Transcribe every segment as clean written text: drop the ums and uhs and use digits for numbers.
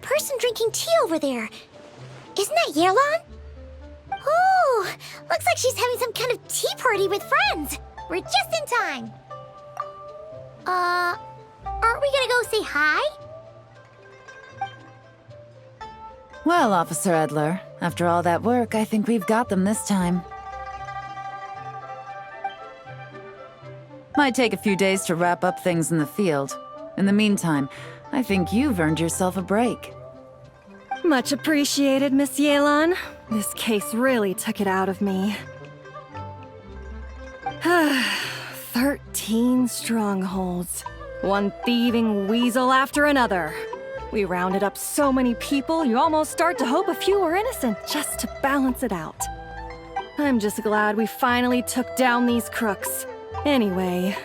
person drinking tea over there. Isn't that Natlan? Oh, looks like she's having some kind of tea party with friends. We're just in time. Aren't we gonna go say hi? Well, Officer Edler, after all that work, I think we've got them this time. Might take a few days to wrap up things in the field. In the meantime, I think you've earned yourself a break. Much appreciated, Miss Yelan. This case really took it out of me. 13 strongholds. One thieving weasel after another. We rounded up so many people, you almost start to hope a few were innocent, just to balance it out. I'm just glad we finally took down these crooks. Anyway,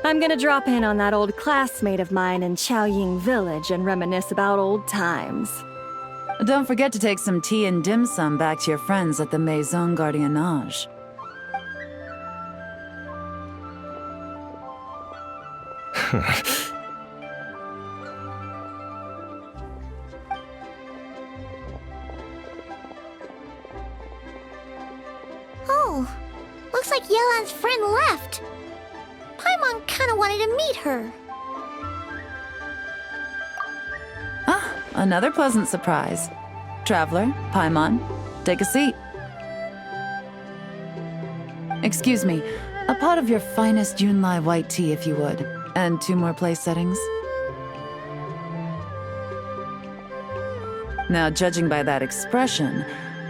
I'm gonna drop in on that old classmate of mine in Chaoying Village and reminisce about old times. Don't forget to take some tea and dim sum back to your friends at the Maison Gardiennage. Oh, looks like Yelan's friend left. Paimon kinda wanted to meet her. Ah, another pleasant surprise. Traveler, Paimon, take a seat. Excuse me, a pot of your finest Yunlai white tea if you would, and 2 more place settings. Now, judging by that expression,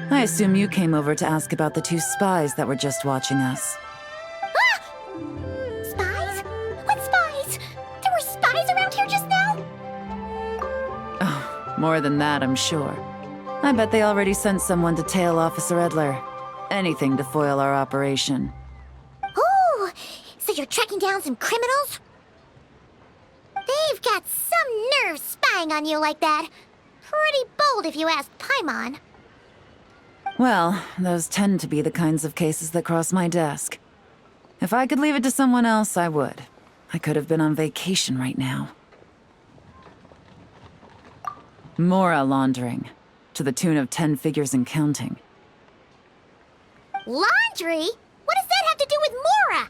I assume you came over to ask about the 2 spies that were just watching us. Ah! Spies? What spies? There were spies around here just now? Oh, more than that, I'm sure. I bet they already sent someone to tail Officer Edler. Anything to foil our operation. Oh, so you're tracking down some criminals? They've got some nerve spying on you like that. Pretty bold if you ask Paimon. Well, those tend to be the kinds of cases that cross my desk. If I could leave it to someone else, I would. I could have been on vacation right now. Mora laundering, to the tune of 10 figures and counting. Laundry? What does that have to do with Mora?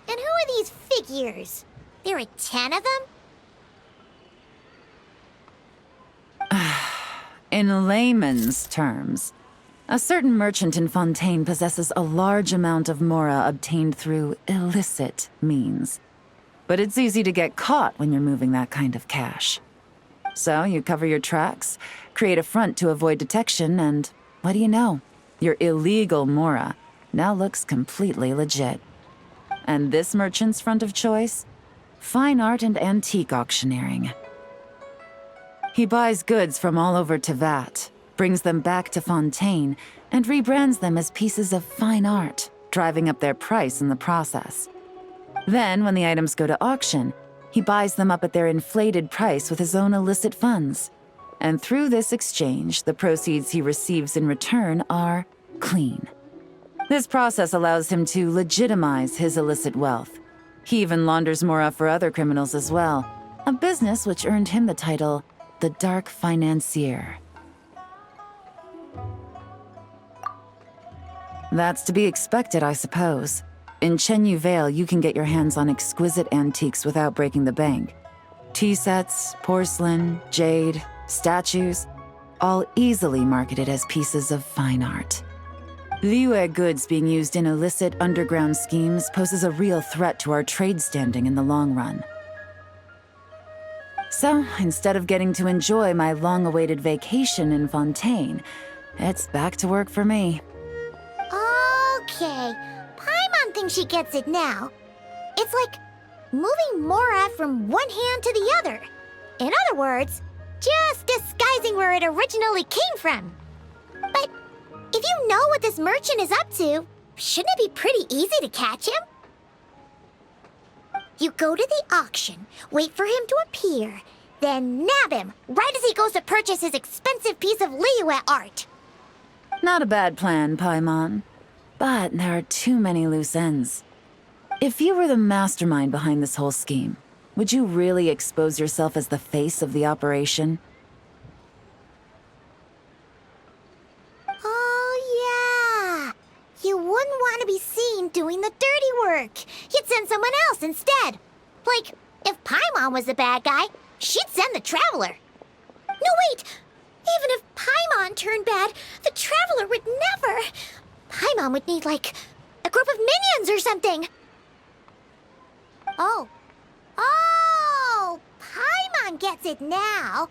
And who are these figures? There are 10 of them? In layman's terms, a certain merchant in Fontaine possesses a large amount of Mora obtained through illicit means. But it's easy to get caught when you're moving that kind of cash. So you cover your tracks, create a front to avoid detection, and what do you know? Your illegal Mora now looks completely legit. And this merchant's front of choice? Fine art and antique auctioneering. He buys goods from all over Tevat, brings them back to Fontaine, and rebrands them as pieces of fine art, driving up their price in the process. Then, when the items go to auction, he buys them up at their inflated price with his own illicit funds. And through this exchange, the proceeds he receives in return are clean. This process allows him to legitimize his illicit wealth. He even launders Mora for other criminals as well, a business which earned him the title the Dark Financier. That's to be expected, I suppose. In Chenyu Vale, you can get your hands on exquisite antiques without breaking the bank. Tea sets, porcelain, jade, statues, all easily marketed as pieces of fine art. Liyue goods being used in illicit underground schemes poses a real threat to our trade standing in the long run. So, instead of getting to enjoy my long-awaited vacation in Fontaine, it's back to work for me. Okay, Paimon thinks she gets it now. It's like moving Mora from one hand to the other. In other words, just disguising where it originally came from. But if you know what this merchant is up to, shouldn't it be pretty easy to catch him? You go to the auction, wait for him to appear, then nab him right as he goes to purchase his expensive piece of Liyue art. Not a bad plan, Paimon. But there are too many loose ends. If you were the mastermind behind this whole scheme, would you really expose yourself as the face of the operation? the bad guy, she'd send the Traveler. No, wait! Even if Paimon turned bad, the Traveler would never. Paimon would need, like, a group of minions or something. Oh. Oh! Paimon gets it now.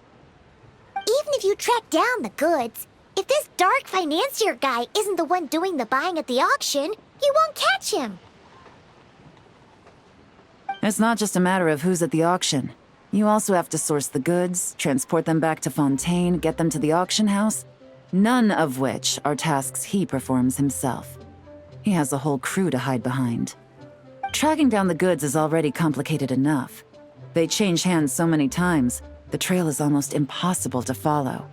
Even if you track down the goods, if this dark financier guy isn't the one doing the buying at the auction, you won't catch him. It's not just a matter of who's at the auction. You also have to source the goods, transport them back to Fontaine, get them to the auction house, none of which are tasks he performs himself. He has a whole crew to hide behind. Tracking down the goods is already complicated enough. They change hands so many times, the trail is almost impossible to follow.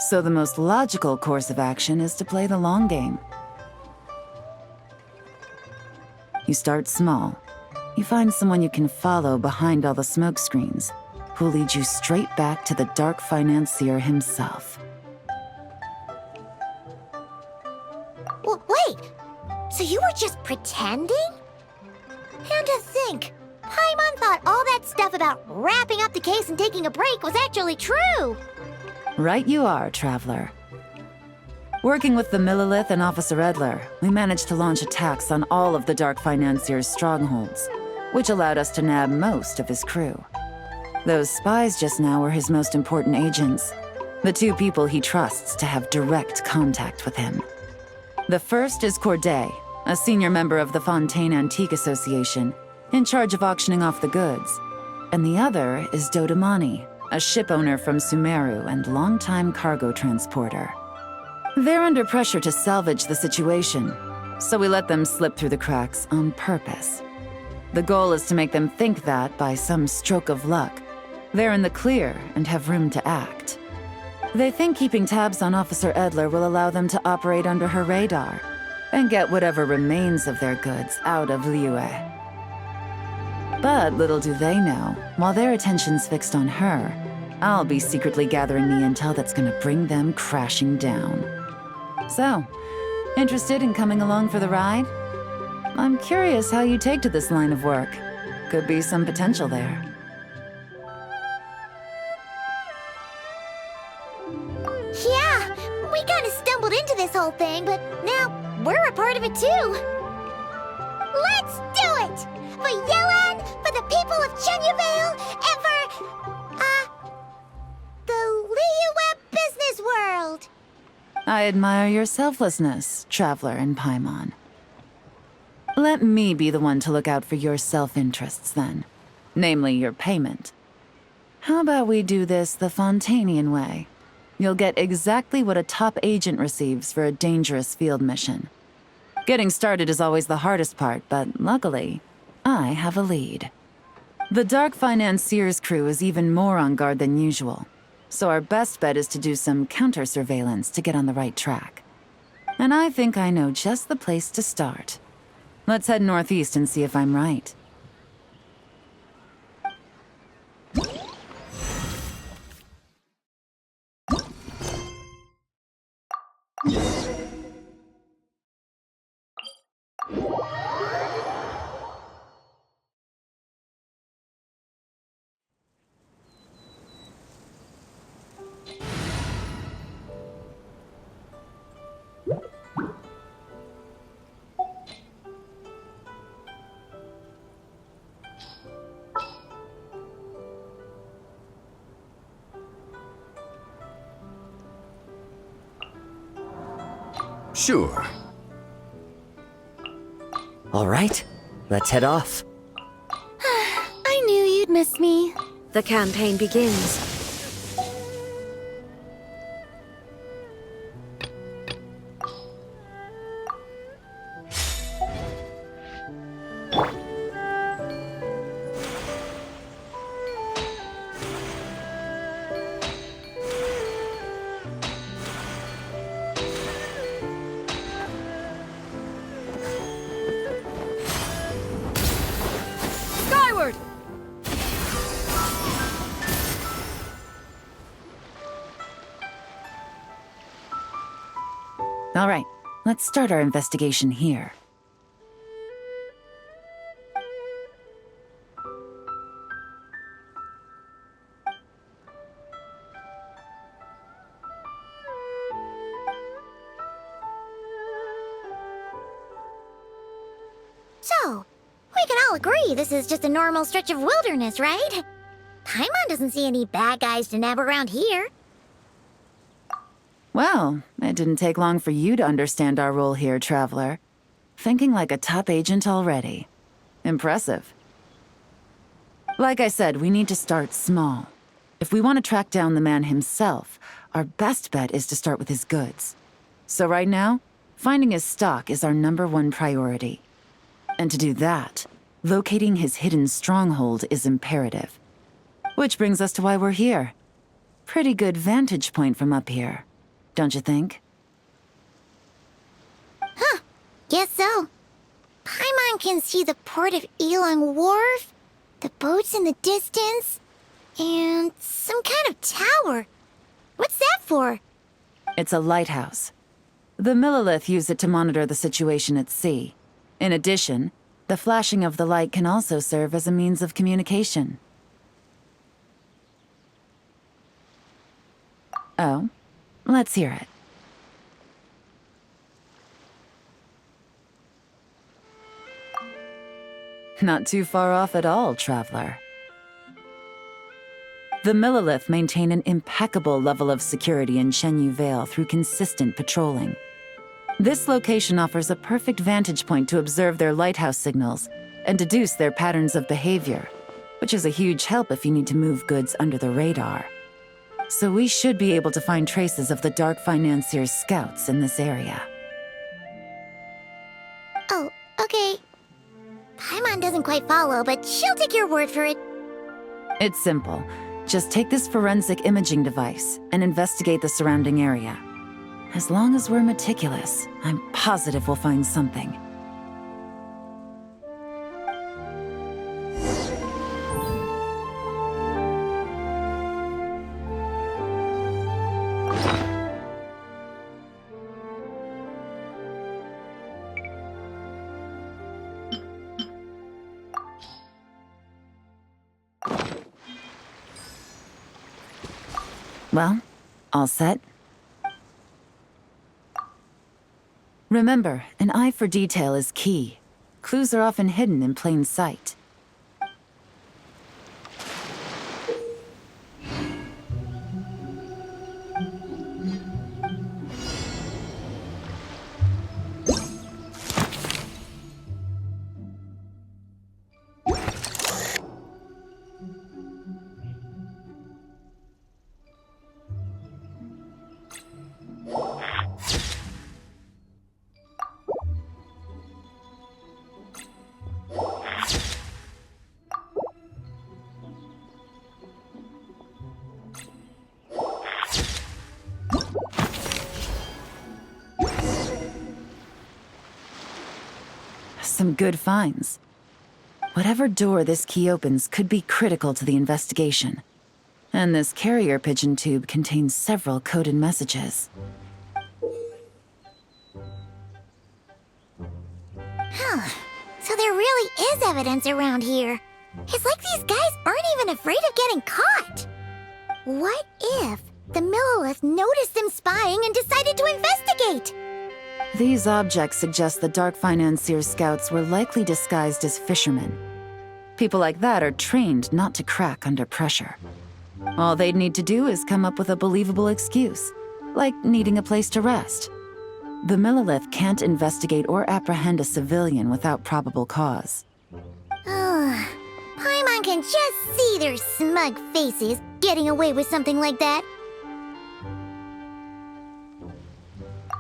So the most logical course of action is to play the long game. You start small. You find someone you can follow behind all the smoke screens, who'll lead you straight back to the dark financier himself. Wait, so you were just pretending? And to think, Paimon thought all that stuff about wrapping up the case and taking a break was actually true. Right you are, Traveler. Working with the Millilith and Officer Edler, we managed to launch attacks on all of the Dark Financier's strongholds, which allowed us to nab most of his crew. Those spies just now were his most important agents, the two people he trusts to have direct contact with him. The first is Corday, a senior member of the Fontaine Antique Association, in charge of auctioning off the goods. And the other is Dodamani, a ship owner from Sumeru and longtime cargo transporter. They're under pressure to salvage the situation, so we let them slip through the cracks on purpose. The goal is to make them think that, by some stroke of luck, they're in the clear and have room to act. They think keeping tabs on Officer Edler will allow them to operate under her radar and get whatever remains of their goods out of Liyue. But little do they know, while their attention's fixed on her, I'll be secretly gathering the intel that's gonna bring them crashing down. So, interested in coming along for the ride? I'm curious how you take to this line of work. Could be some potential there. Yeah, we kind of stumbled into this whole thing, but now we're a part of it too. Let's do it! For Yelan, for the people of Chenyavale, and for, the Liyue business world! I admire your selflessness, Traveler and Paimon. Let me be the one to look out for your self-interests, then. Namely, your payment. How about we do this the Fontainian way? You'll get exactly what a top agent receives for a dangerous field mission. Getting started is always the hardest part, but luckily, I have a lead. The Dark Financier's crew is even more on guard than usual, so our best bet is to do some counter-surveillance to get on the right track. And I think I know just the place to start. Let's head northeast and see if I'm right. Sure. All right, let's head off. I knew you'd miss me. The campaign begins. Skyward! All right, let's start our investigation here. So, we can all agree this is just a normal stretch of wilderness, right? Paimon doesn't see any bad guys to nab around here. Well, it didn't take long for you to understand our role here, Traveler. Thinking like a top agent already. Impressive. Like I said, we need to start small. If we want to track down the man himself, our best bet is to start with his goods. So right now, finding his stock is our #1 priority. And to do that, locating his hidden stronghold is imperative. Which brings us to why we're here. Pretty good vantage point from up here, don't you think? Huh, guess so. Paimon can see the port of Elang Wharf, the boats in the distance, and some kind of tower. What's that for? It's a lighthouse. The Millilith use it to monitor the situation at sea. In addition, the flashing of the light can also serve as a means of communication. Oh, let's hear it. Not too far off at all, Traveler. The Millilith maintain an impeccable level of security in Shenyu Vale through consistent patrolling. This location offers a perfect vantage point to observe their lighthouse signals and deduce their patterns of behavior, which is a huge help if you need to move goods under the radar. So we should be able to find traces of the Dark Financier's scouts in this area. Oh, okay. Paimon doesn't quite follow, but she'll take your word for it. It's simple. Just take this forensic imaging device and investigate the surrounding area. As long as we're meticulous, I'm positive we'll find something. Well, all set? Remember, an eye for detail is key. Clues are often hidden in plain sight. Some good finds. Whatever door this key opens could be critical to the investigation. And this carrier pigeon tube contains several coded messages. Huh. So there really is evidence around here. It's like these guys aren't even afraid of getting caught. What if the Millilith noticed them spying and decided to investigate? These objects suggest the Dark Financier's scouts were likely disguised as fishermen. People like that are trained not to crack under pressure. All they'd need to do is come up with a believable excuse, like needing a place to rest. The Millilith can't investigate or apprehend a civilian without probable cause. Ugh. Paimon can just see their smug faces getting away with something like that.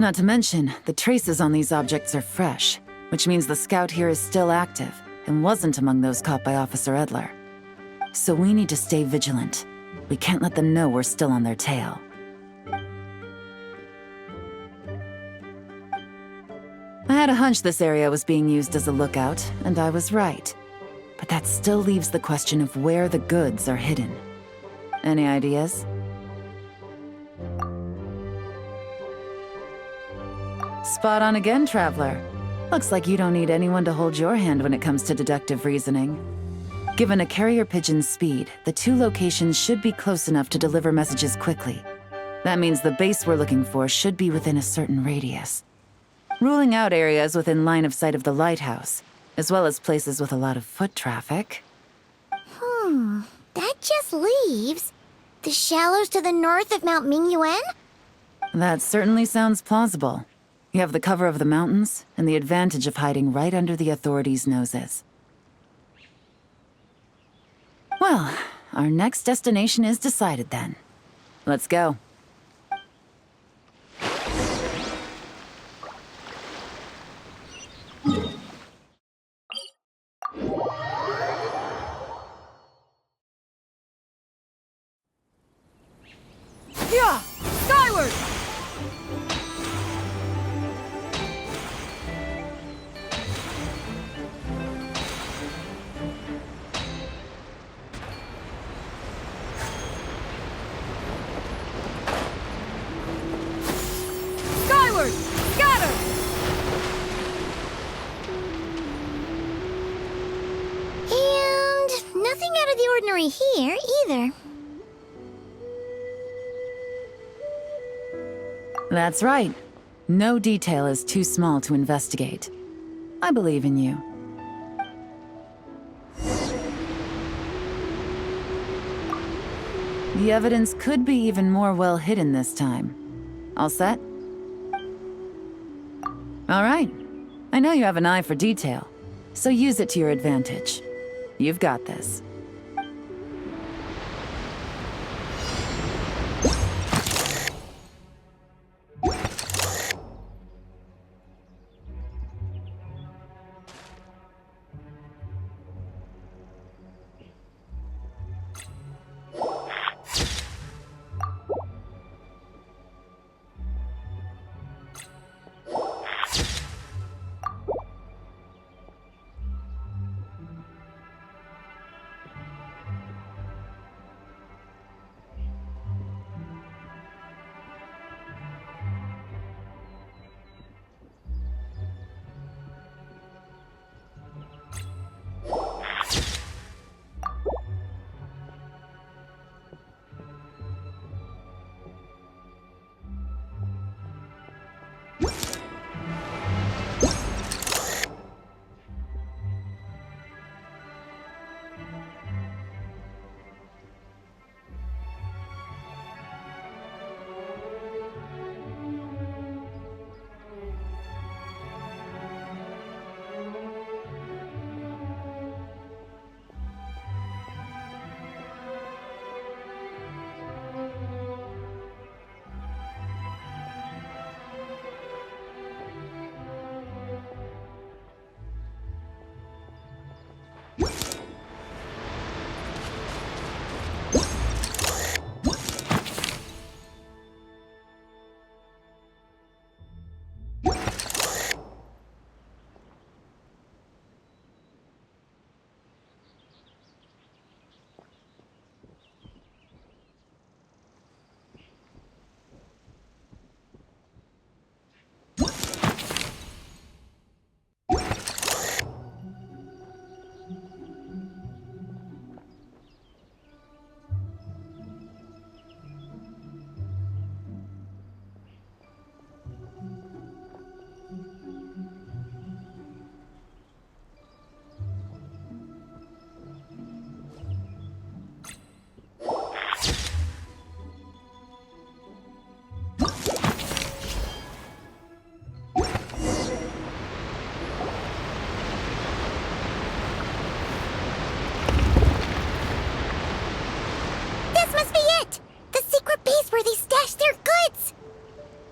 Not to mention, the traces on these objects are fresh, which means the scout here is still active and wasn't among those caught by Officer Edler. So we need to stay vigilant. We can't let them know we're still on their tail. I had a hunch this area was being used as a lookout, and I was right. But that still leaves the question of where the goods are hidden. Any ideas? Spot on again, Traveler. Looks like you don't need anyone to hold your hand when it comes to deductive reasoning. Given a carrier pigeon's speed, the two locations should be close enough to deliver messages quickly. That means the base we're looking for should be within a certain radius. Ruling out areas within line of sight of the lighthouse, as well as places with a lot of foot traffic. That just leaves the shallows to the north of Mount Mingyuan? That certainly sounds plausible. You have the cover of the mountains and the advantage of hiding right under the authorities' noses. Well, our next destination is decided then. Let's go. Yeah! Skyward! Skyward! Scatter! And nothing out of the ordinary here, either. That's right. No detail is too small to investigate. I believe in you. The evidence could be even more well hidden this time. All set? All right. I know you have an eye for detail, so use it to your advantage. You've got this.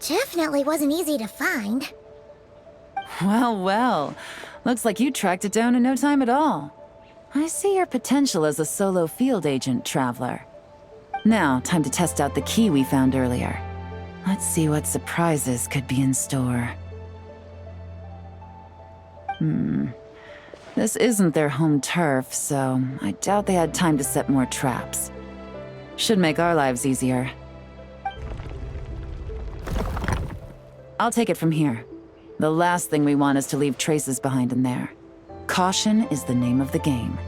Definitely wasn't easy to find. Well, well. Looks like you tracked it down in no time at all. I see your potential as a solo field agent, Traveler. Now, time to test out the key we found earlier. Let's see what surprises could be in store. This isn't their home turf, so I doubt they had time to set more traps. Should make our lives easier. I'll take it from here. The last thing we want is to leave traces behind in there. Caution is the name of the game.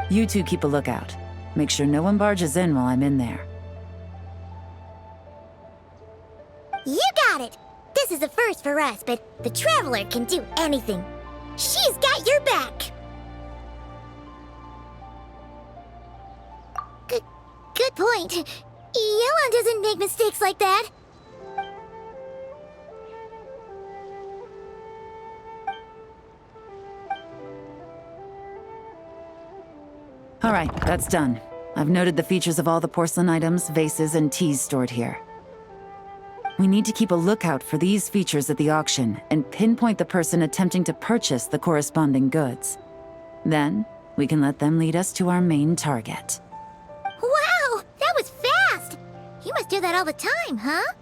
You two keep a lookout. Make sure no one barges in while I'm in there. You got it! This is a first for us, but the Traveler can do anything. She's got your back. Good point. Yelan doesn't make mistakes like that. All right, that's done. I've noted the features of all the porcelain items, vases, and teas stored here. We need to keep a lookout for these features at the auction and pinpoint the person attempting to purchase the corresponding goods. Then, we can let them lead us to our main target. Wow, that was fast! You must do that all the time, huh?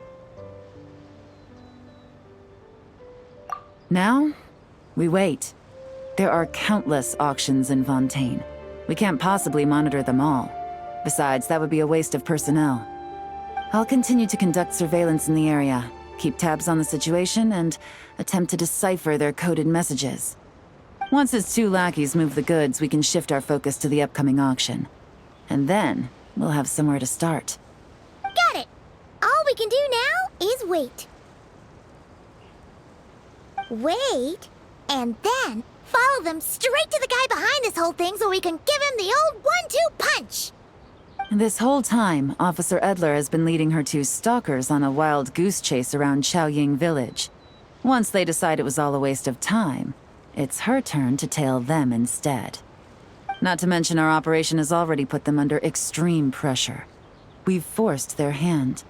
Now, we wait. There are countless auctions in Fontaine. We can't possibly monitor them all. Besides, that would be a waste of personnel. I'll continue to conduct surveillance in the area, keep tabs on the situation, and attempt to decipher their coded messages. Once his 2 lackeys move the goods, we can shift our focus to the upcoming auction. And then, we'll have somewhere to start. Got it! All we can do now is wait. Wait, and then follow them straight to the guy behind this whole thing so we can give him the old 1-2 punch! This whole time, Officer Edler has been leading her 2 stalkers on a wild goose chase around Chaoying Village. Once they decide it was all a waste of time, it's her turn to tail them instead. Not to mention our operation has already put them under extreme pressure. We've forced their hand.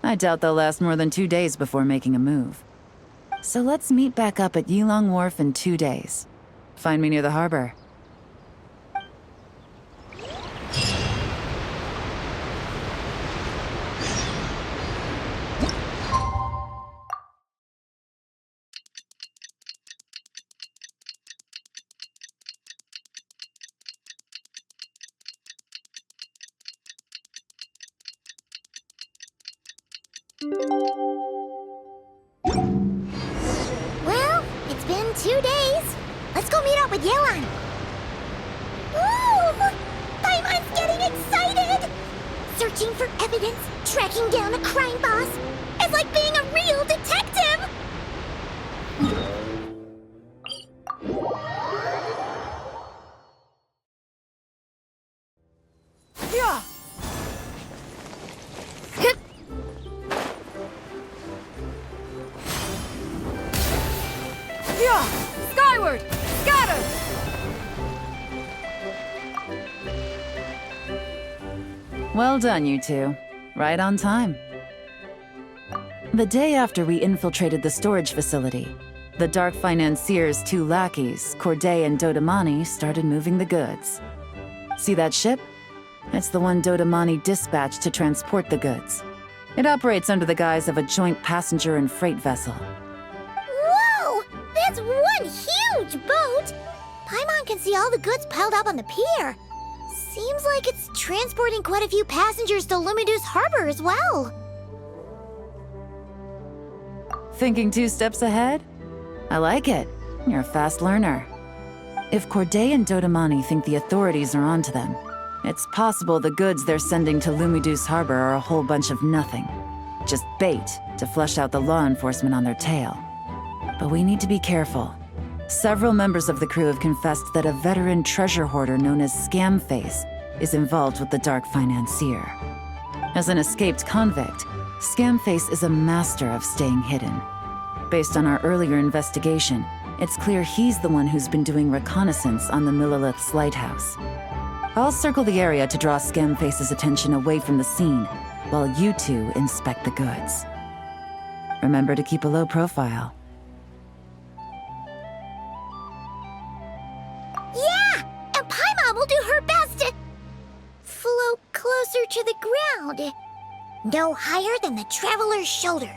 I doubt they'll last more than 2 days before making a move. So let's meet back up at Yilong Wharf in 2 days. Find me near the harbor. Well, it's been 2 days. Let's go meet up with Yelan. Ooh! Paimon's getting excited! Searching for evidence, tracking down a crime boss. It's like being a real detective! Yeah! Yeah! Skyward! Scatter! Well done, you 2. Right on time. The day after we infiltrated the storage facility, the Dark Financier's 2 lackeys, Corday and Dodamani, started moving the goods. See that ship? It's the one Dodamani dispatched to transport the goods. It operates under the guise of a joint passenger and freight vessel. Whoa! That's one huge boat! Paimon can see all the goods piled up on the pier. Seems like it's transporting quite a few passengers to Lumidus Harbor as well. Thinking 2 steps ahead? I like it. You're a fast learner. If Corday and Dodamani think the authorities are onto them, it's possible the goods they're sending to Lumidus Harbor are a whole bunch of nothing. Just bait to flush out the law enforcement on their tail. But we need to be careful. Several members of the crew have confessed that a veteran treasure hoarder known as Scamface is involved with the Dark Financier. As an escaped convict, Scamface is a master of staying hidden. Based on our earlier investigation, it's clear he's the one who's been doing reconnaissance on the Millilith's lighthouse. I'll circle the area to draw Scamface's attention away from the scene, while you 2 inspect the goods. Remember to keep a low profile. Yeah! And Paimon will do her best to float closer to the ground. No higher than the traveler's shoulder.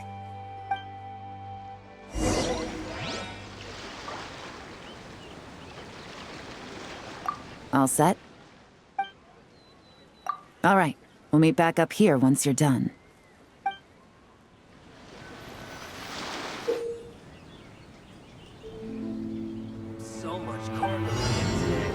All set? All right, we'll meet back up here once you're done. So much cargo today.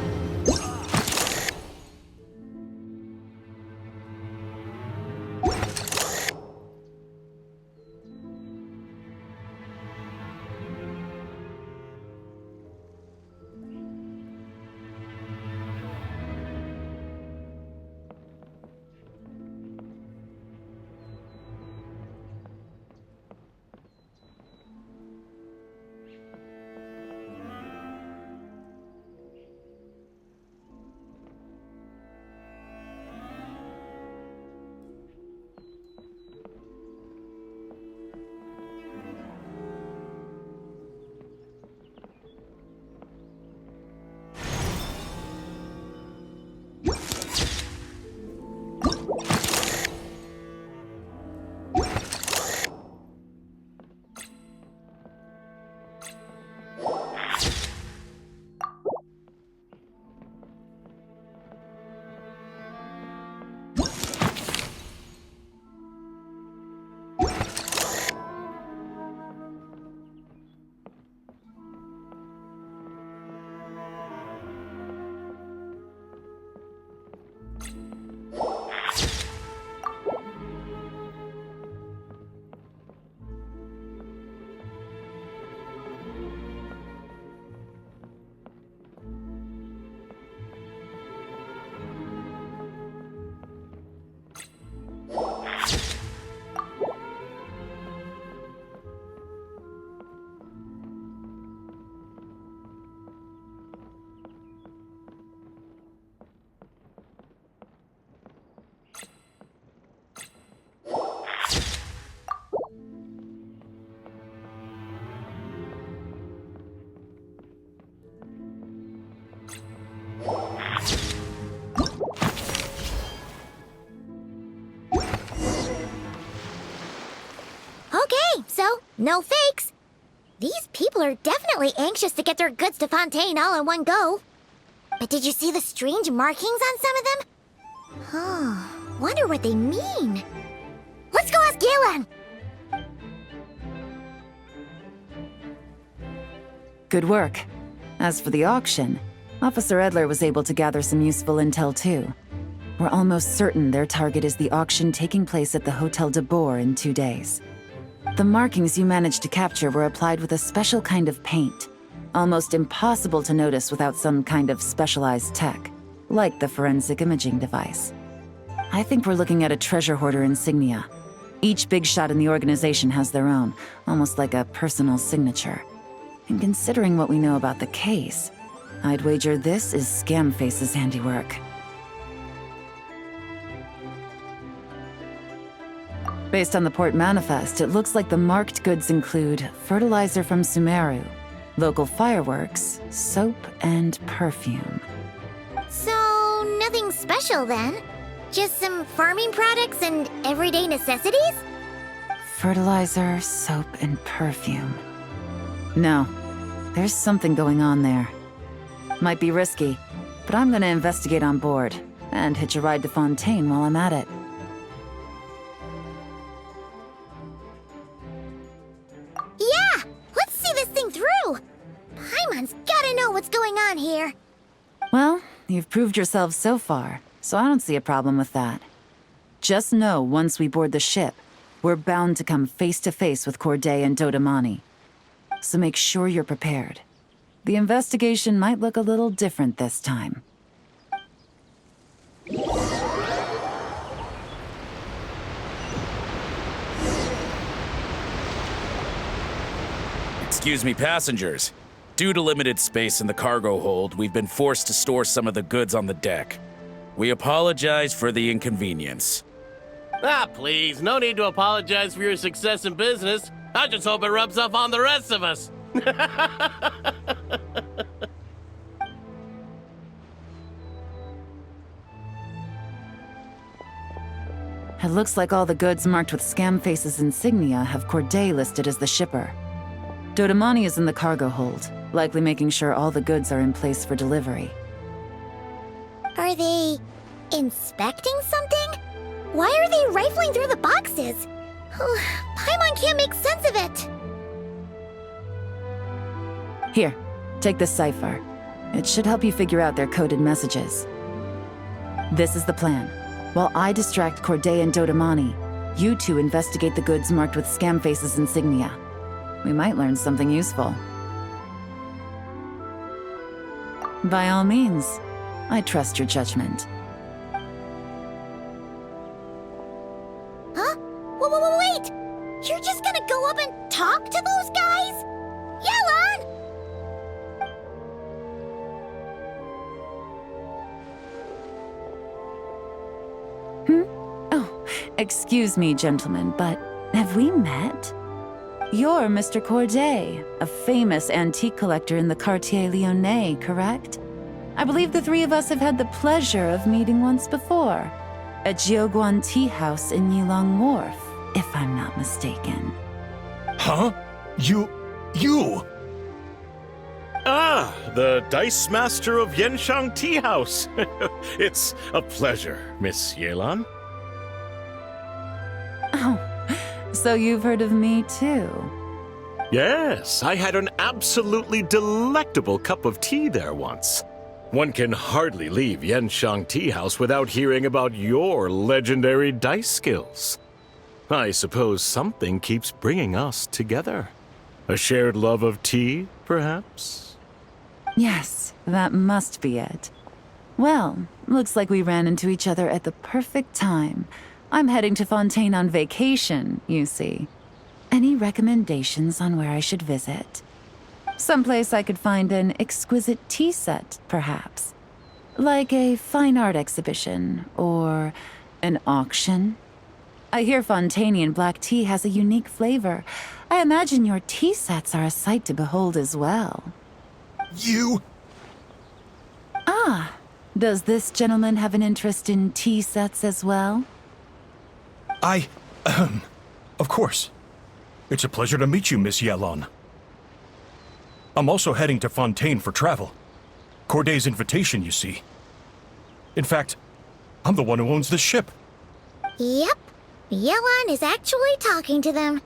though. No fakes. These people are definitely anxious to get their goods to Fontaine all in one go. But did you see the strange markings on some of them? Oh, wonder what they mean. Let's go ask Yelan! Good work. As for the auction, Officer Edler was able to gather some useful intel too. We're almost certain their target is the auction taking place at the Hotel de Boer in 2 days. The markings you managed to capture were applied with a special kind of paint, almost impossible to notice without some kind of specialized tech, like the forensic imaging device. I think we're looking at a treasure hoarder insignia. Each big shot in the organization has their own, almost like a personal signature. And considering what we know about the case, I'd wager this is Scamface's handiwork. Based on the port manifest, it looks like the marked goods include fertilizer from Sumeru, local fireworks, soap, and perfume. So, nothing special then? Just some farming products and everyday necessities? Fertilizer, soap, and perfume. No, there's something going on there. Might be risky, but I'm gonna investigate on board, and hitch a ride to Fontaine while I'm at it. Yeah! Let's see this thing through! Paimon's gotta know what's going on here. Well, you've proved yourselves so far, so I don't see a problem with that. Just know once we board the ship, we're bound to come face to face with Corday and Dodamani. So make sure you're prepared. The investigation might look a little different this time. Excuse me, passengers. Due to limited space in the cargo hold, we've been forced to store some of the goods on the deck. We apologize for the inconvenience. Ah, please, no need to apologize for your success in business. I just hope it rubs off on the rest of us. It looks like all the goods marked with Scamface's insignia have Corday listed as the shipper. Dodamani is in the cargo hold, likely making sure all the goods are in place for delivery. Are they inspecting something? Why are they rifling through the boxes? Paimon can't make sense of it. Here, take this cipher. It should help you figure out their coded messages. This is the plan. While I distract Corday and Dodamani, you two investigate the goods marked with Scamface's insignia. We might learn something useful. By all means, I trust your judgment. Huh? Wait! You're just gonna go up and talk to those guys? Yelan! Oh, excuse me, gentlemen, but have we met? You're Mr. Corday, a famous antique collector in the Quartier Lyonnais, correct? I believe the three of us have had the pleasure of meeting once before, at Jiuguan Tea House in Yilong Wharf, if I'm not mistaken. Huh? You... Ah, the Dice Master of Yenshang Tea House. It's a pleasure, Miss Yelan. Oh, so you've heard of me too? Yes, I had an absolutely delectable cup of tea there once. One can hardly leave Yenshang Tea House without hearing about your legendary dice skills. I suppose something keeps bringing us together. A shared love of tea, perhaps? Yes, that must be it. Well, looks like we ran into each other at the perfect time. I'm heading to Fontaine on vacation, you see. Any recommendations on where I should visit? Someplace I could find an exquisite tea set, perhaps. Like a fine art exhibition, or an auction. I hear Fontainian black tea has a unique flavor. I imagine your tea sets are a sight to behold as well. You... Ah, does this gentleman have an interest in tea sets as well? Of course. It's a pleasure to meet you, Miss Yelon. I'm also heading to Fontaine for travel. Corday's invitation, you see. In fact, I'm the one who owns the ship. Yep. Yelon is actually talking to them.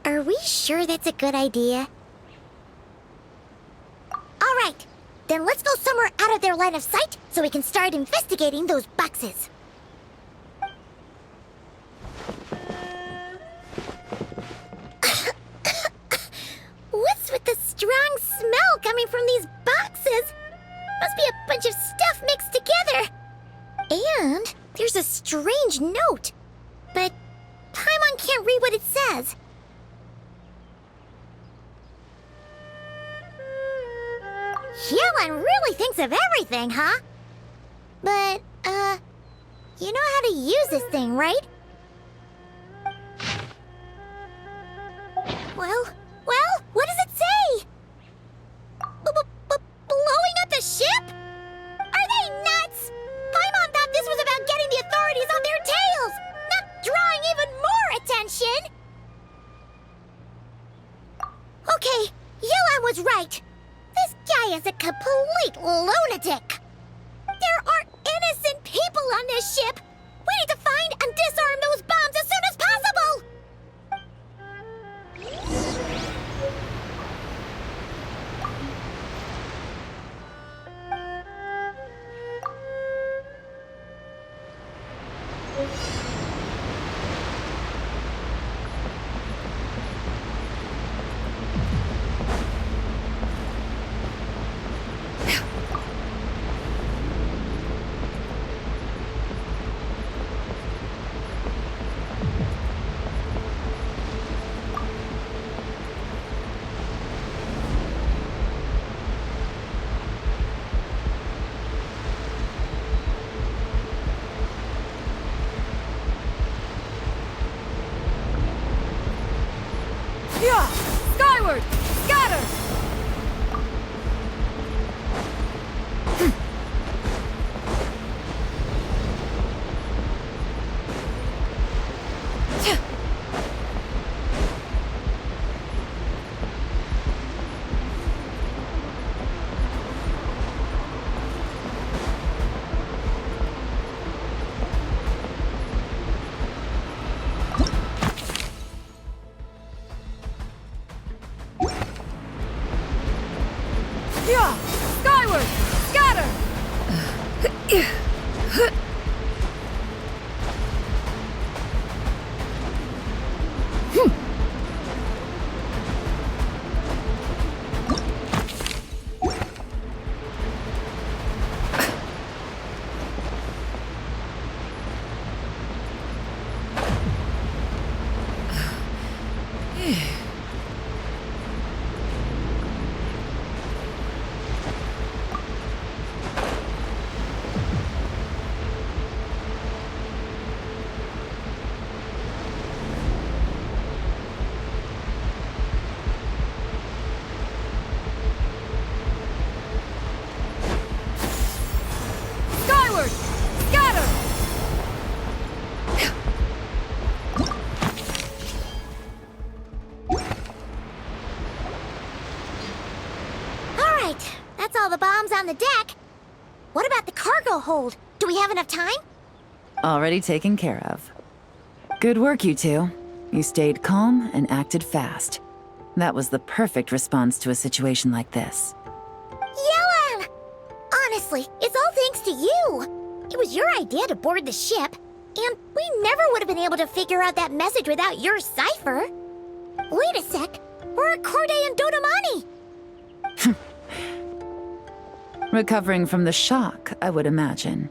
Are we sure that's a good idea? All right. Then let's go somewhere out of their line of sight so we can start investigating those boxes. What's with the strong smell coming from these boxes? Must be a bunch of stuff mixed together. And there's a strange note. But Paimon can't read what it says. Yelon really thinks of everything, huh? But, you know how to use this thing, right? Well, what does it say? Blowing up the ship? Are they nuts? Paimon thought this was about getting the authorities on their tails, not drawing even more attention. Okay, Yelon was right. This guy is a complete lunatic. There are innocent people on this ship. We need to find and disarm those bombs as soon as possible. Yeah! Skyward! Scatter! Yeah! Skyward! Scatter! Skyward! Scatter! All right, that's all the bombs on the deck. What about the cargo hold? Do we have enough time? Already taken care of. Good work, you two. You stayed calm and acted fast. That was the perfect response to a situation like this. Yelon! Honestly, it's all thanks to you. It was your idea to board the ship, and we never would have been able to figure out that message without your cipher. Wait a sec. We're at Corday and Dodamani. Recovering from the shock, I would imagine.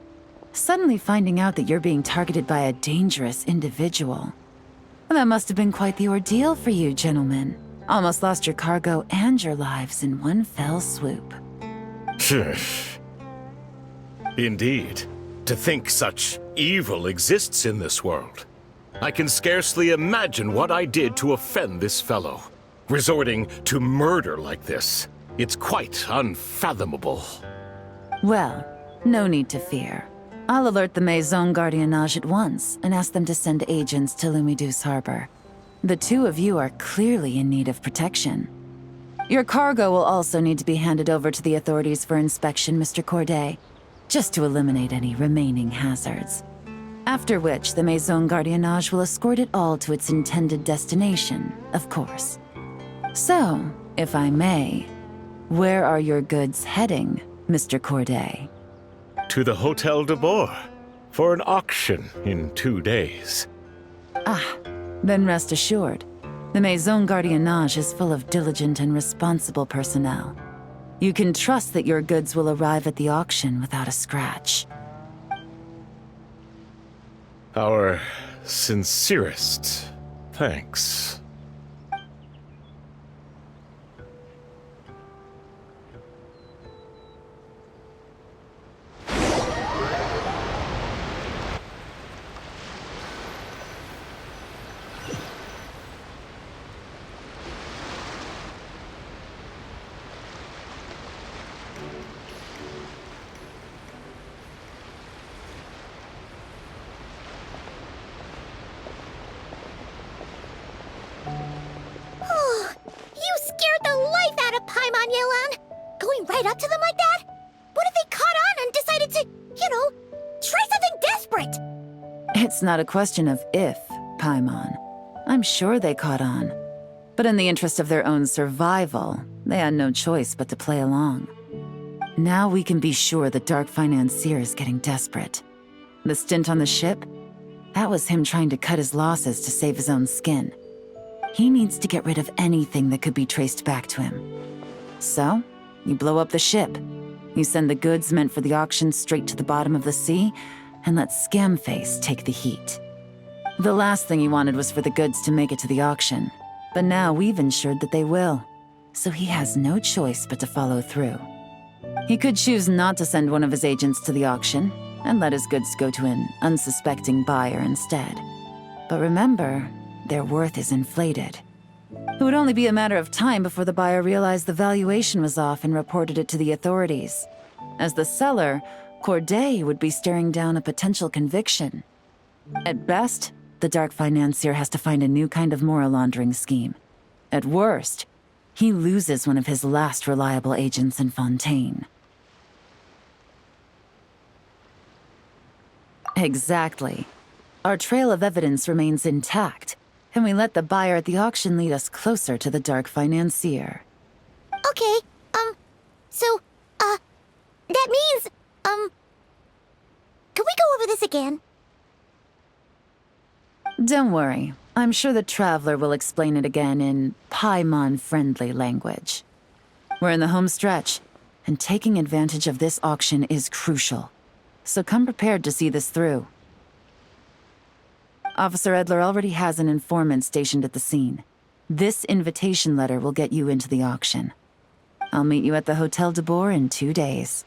Suddenly finding out that you're being targeted by a dangerous individual. That must have been quite the ordeal for you, gentlemen. Almost lost your cargo and your lives in one fell swoop. Indeed. To think such evil exists in this world. I can scarcely imagine what I did to offend this fellow. Resorting to murder like this. It's quite unfathomable. Well, no need to fear. I'll alert the Maison Gardiennage at once and ask them to send agents to Lumiduce Harbor. The two of you are clearly in need of protection. Your cargo will also need to be handed over to the authorities for inspection, Mr. Corday, just to eliminate any remaining hazards. After which, the Maison Gardiennage will escort it all to its intended destination, of course. So, if I may, where are your goods heading, Mr. Corday? To the Hotel de Boer for an auction in 2 days. Then rest assured, the Maison Gardiennage is full of diligent and responsible personnel. You can trust that your goods will arrive at the auction without a scratch. Our sincerest thanks. You scared the life out of Paimon, Yelan! Going right up to them like that? What if they caught on and decided to, try something desperate? It's not a question of if, Paimon. I'm sure they caught on. But in the interest of their own survival, they had no choice but to play along. Now we can be sure the Dark Financier is getting desperate. The stint on the ship? That was him trying to cut his losses to save his own skin. He needs to get rid of anything that could be traced back to him. So, you blow up the ship. You send the goods meant for the auction straight to the bottom of the sea, and let Scamface take the heat. The last thing he wanted was for the goods to make it to the auction, but now we've ensured that they will, so he has no choice but to follow through. He could choose not to send one of his agents to the auction, and let his goods go to an unsuspecting buyer instead. But remember, their worth is inflated. It would only be a matter of time before the buyer realized the valuation was off and reported it to the authorities. As the seller, Corday would be staring down a potential conviction. At best, the Dark Financier has to find a new kind of moral laundering scheme. At worst, he loses one of his last reliable agents in Fontaine. Exactly. Our trail of evidence remains intact, and we let the buyer at the auction lead us closer to the Dark Financier. Okay, that means, can we go over this again? Don't worry. I'm sure the Traveler will explain it again in Paimon-friendly language. We're in the home stretch, and taking advantage of this auction is crucial. So come prepared to see this through. Officer Edler already has an informant stationed at the scene. This invitation letter will get you into the auction. I'll meet you at the Hotel de Boer in 2 days.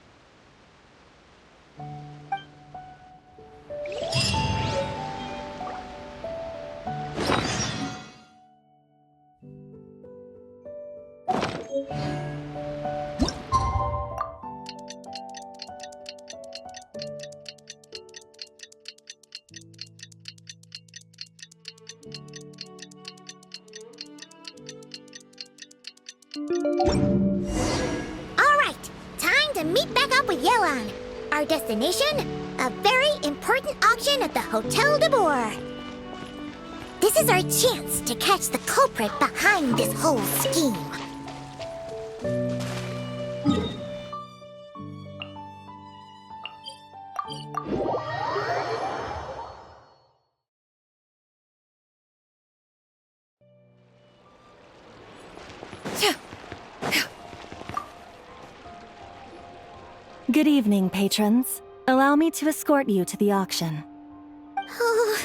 Alright, time to meet back up with Yelan. Our destination? A very important auction at the Hotel de Boer. This is our chance to catch the culprit behind this whole scheme. Good evening, patrons. Allow me to escort you to the auction. Oh,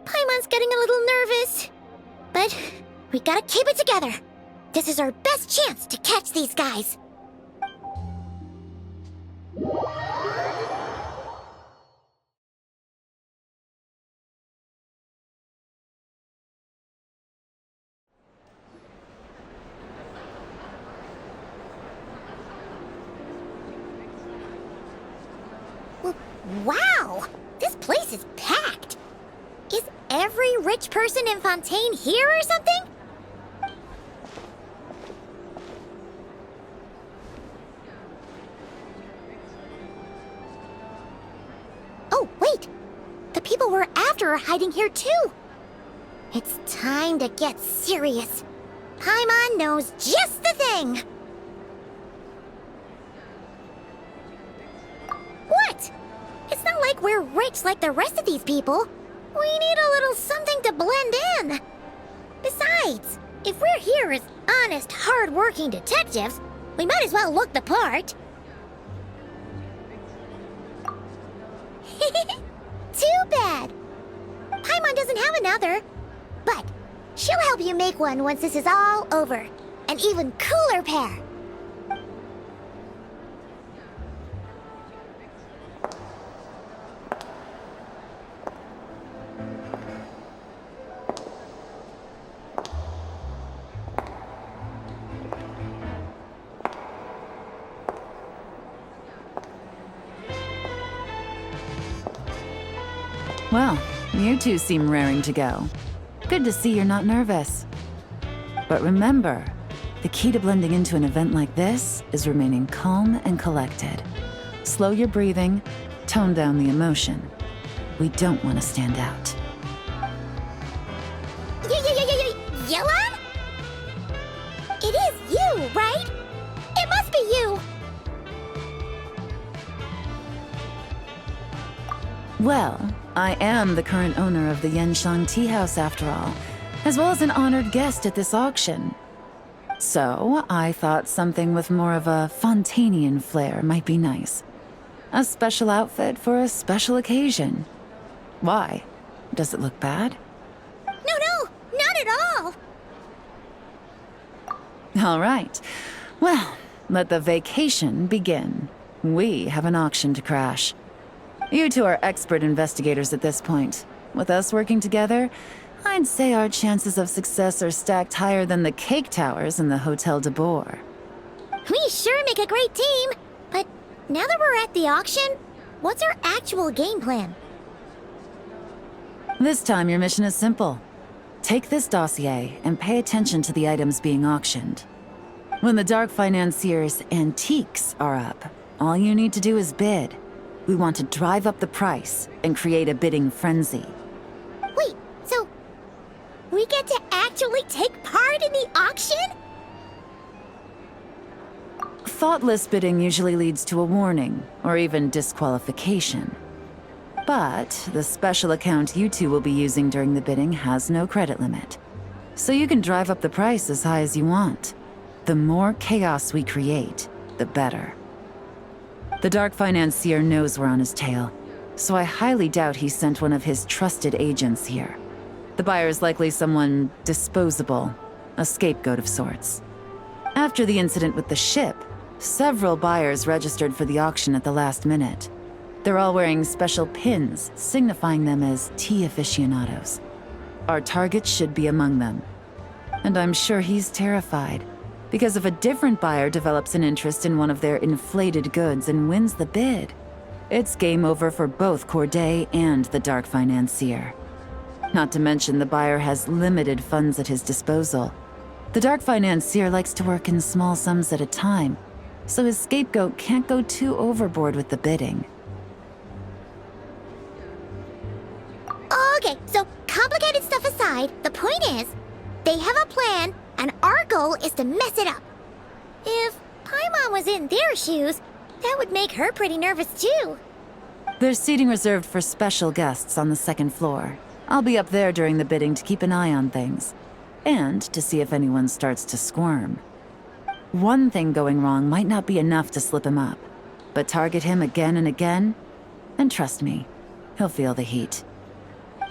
Paimon's getting a little nervous. But we gotta keep it together. This is our best chance to catch these guys. Wow! This place is packed! Is every rich person in Fontaine here or something? Oh, wait! The people we're after are hiding here too! It's time to get serious. Paimon knows just the thing! What? It's not like we're rich like the rest of these people. We need a little something to blend in. Besides, if we're here as honest, hard-working detectives, we might as well look the part. Too bad. Paimon doesn't have another. But she'll help you make one once this is all over. An even cooler pair. Well, you two seem raring to go. Good to see you're not nervous. But remember, the key to blending into an event like this is remaining calm and collected. Slow your breathing, tone down the emotion. We don't want to stand out. Yelan? It is you, right? It must be you! Well, I am the current owner of the Vanishing Tea House after all, as well as an honored guest at this auction. So, I thought something with more of a Fontainian flair might be nice. A special outfit for a special occasion. Why? Does it look bad? No, not at all! All right. Well, let the vacation begin. We have an auction to crash. You two are expert investigators at this point. With us working together, I'd say our chances of success are stacked higher than the cake towers in the Hotel de Boer. We sure make a great team, but now that we're at the auction, what's our actual game plan? This time your mission is simple. Take this dossier and pay attention to the items being auctioned. When the Dark Financier's antiques are up, all you need to do is bid. We want to drive up the price and create a bidding frenzy. Wait, so we get to actually take part in the auction? Thoughtless bidding usually leads to a warning, or even disqualification. But the special account you two will be using during the bidding has no credit limit. So you can drive up the price as high as you want. The more chaos we create, the better. The Dark Financier knows we're on his tail, so I highly doubt he sent one of his trusted agents here. The buyer is likely someone disposable, a scapegoat of sorts. After the incident with the ship, several buyers registered for the auction at the last minute. They're all wearing special pins, signifying them as tea aficionados. Our target should be among them. And I'm sure he's terrified, because if a different buyer develops an interest in one of their inflated goods and wins the bid, it's game over for both Corday and the Dark Financier. Not to mention the buyer has limited funds at his disposal. The Dark Financier likes to work in small sums at a time, so his scapegoat can't go too overboard with the bidding. Okay, so complicated stuff aside, the point is, they have a plan, and our goal is to mess it up. If Paimon was in their shoes, that would make her pretty nervous too. There's seating reserved for special guests on the second floor. I'll be up there during the bidding to keep an eye on things, and to see if anyone starts to squirm. One thing going wrong might not be enough to slip him up, but target him again and again, and trust me, he'll feel the heat.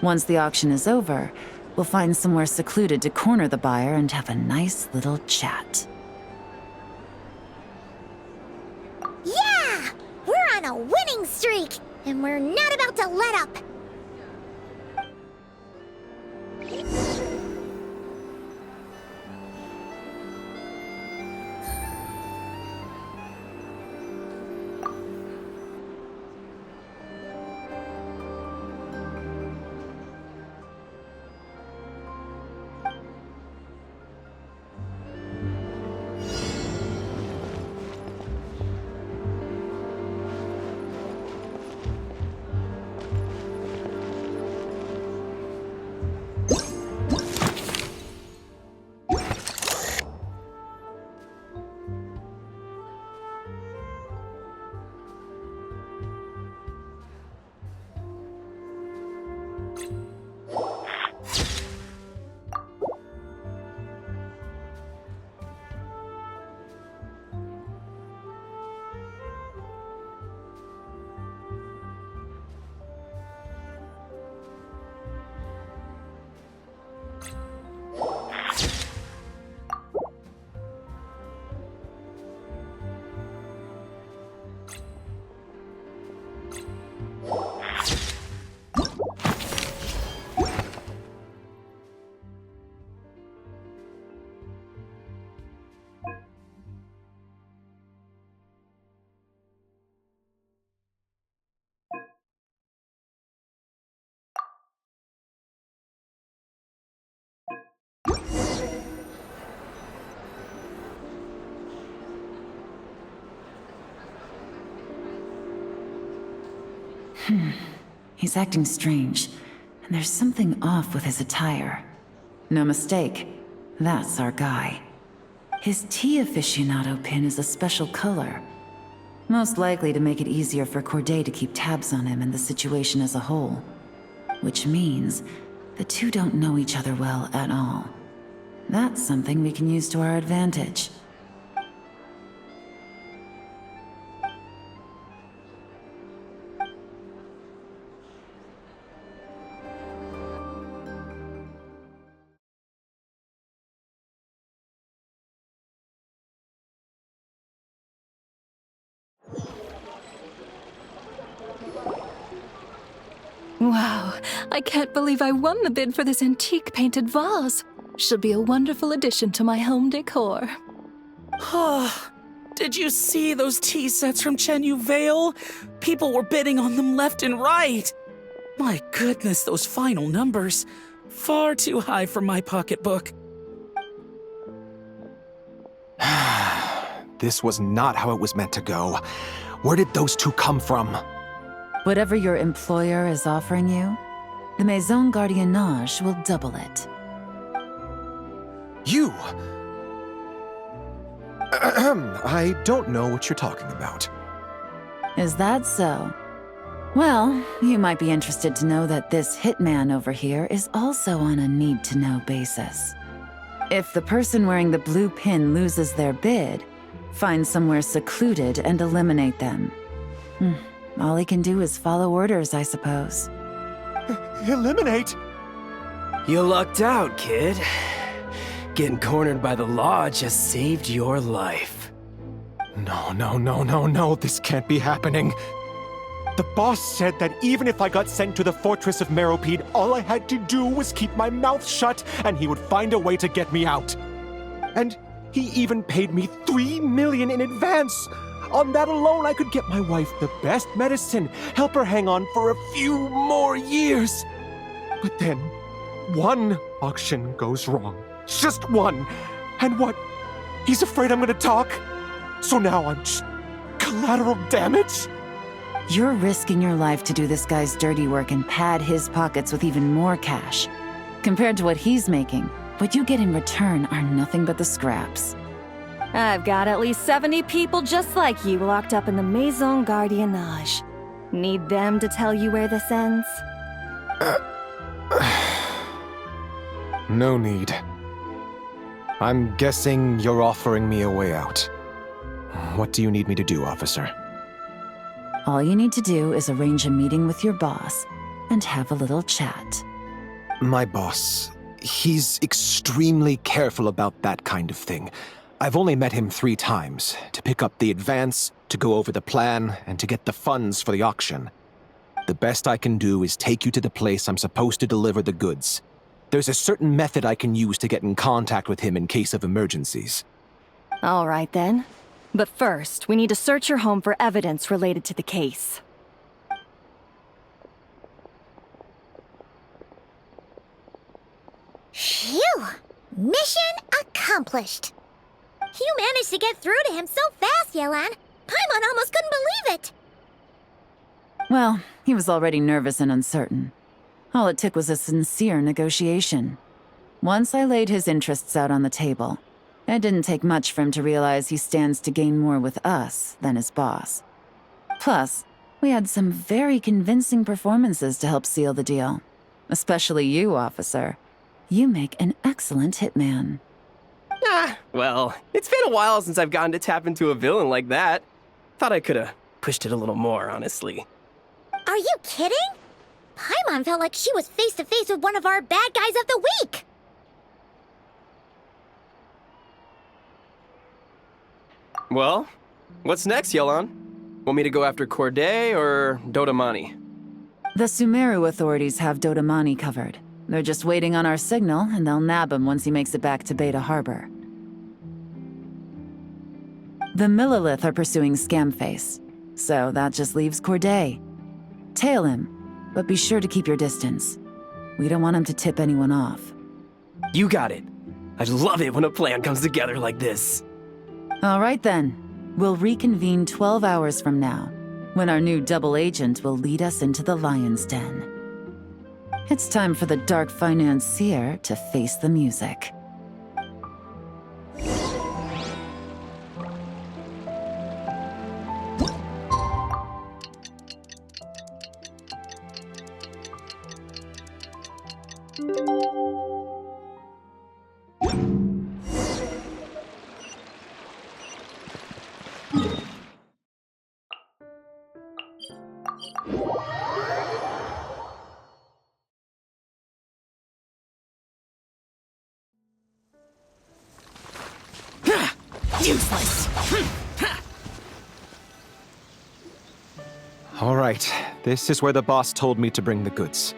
Once the auction is over, we'll find somewhere secluded to corner the buyer and have a nice little chat. Yeah! We're on a winning streak, and we're not about to let up. He's acting strange, and there's something off with his attire. No mistake, that's our guy. His tea aficionado pin is a special color. Most likely to make it easier for Corday to keep tabs on him and the situation as a whole. Which means the two don't know each other well at all. That's something we can use to our advantage. Wow, I can't believe I won the bid for this antique painted vase. Should be a wonderful addition to my home decor. Did you see those tea sets from Chenyu Vale? People were bidding on them left and right. My goodness, those final numbers. Far too high for my pocketbook. This was not how it was meant to go. Where did those two come from? Whatever your employer is offering you, the Maison Gardiennage will double it. You! I don't know what you're talking about. Is that so? Well, you might be interested to know that this hitman over here is also on a need-to-know basis. If the person wearing the blue pin loses their bid, find somewhere secluded and eliminate them. All he can do is follow orders, I suppose. Eliminate? You lucked out, kid. Getting cornered by the law just saved your life. No, this can't be happening. The boss said that even if I got sent to the fortress of Meropide, all I had to do was keep my mouth shut and he would find a way to get me out. And he even paid me 3 million in advance. On that alone, I could get my wife the best medicine, help her hang on for a few more years. But then, one auction goes wrong. Just one. And what? He's afraid I'm gonna talk? So now I'm just collateral damage? You're risking your life to do this guy's dirty work and pad his pockets with even more cash. Compared to what he's making, what you get in return are nothing but the scraps. I've got at least 70 people just like you locked up in the Maison Gardiennage. Need them to tell you where this ends? No need. I'm guessing you're offering me a way out. What do you need me to do, officer? All you need to do is arrange a meeting with your boss and have a little chat. My boss, he's extremely careful about that kind of thing. I've only met him 3 times, to pick up the advance, to go over the plan, and to get the funds for the auction. The best I can do is take you to the place I'm supposed to deliver the goods. There's a certain method I can use to get in contact with him in case of emergencies. All right then. But first, we need to search your home for evidence related to the case. Phew! Mission accomplished. You managed to get through to him so fast, Yelan. Paimon almost couldn't believe it. Well, he was already nervous and uncertain. All it took was a sincere negotiation. Once I laid his interests out on the table, it didn't take much for him to realize he stands to gain more with us than his boss. Plus, we had some very convincing performances to help seal the deal. Especially you, officer. You make an excellent hitman. Well, it's been a while since I've gotten to tap into a villain like that. Thought I could have pushed it a little more, honestly. Are you kidding? Paimon felt like she was face to face with one of our bad guys of the week. Well, what's next, Yelan? Want me to go after Corday or Dodamani? The Sumeru authorities have Dodamani covered. They're just waiting on our signal, and they'll nab him once he makes it back to Beta Harbor. The Millilith are pursuing Scamface, so that just leaves Corday. Tail him, but be sure to keep your distance. We don't want him to tip anyone off. You got it. I love it when a plan comes together like this. All right then. We'll reconvene 12 hours from now. when our new double agent will lead us into the lion's den. It's time for the dark financier to face the music. Useless! All right, this is where the boss told me to bring the goods.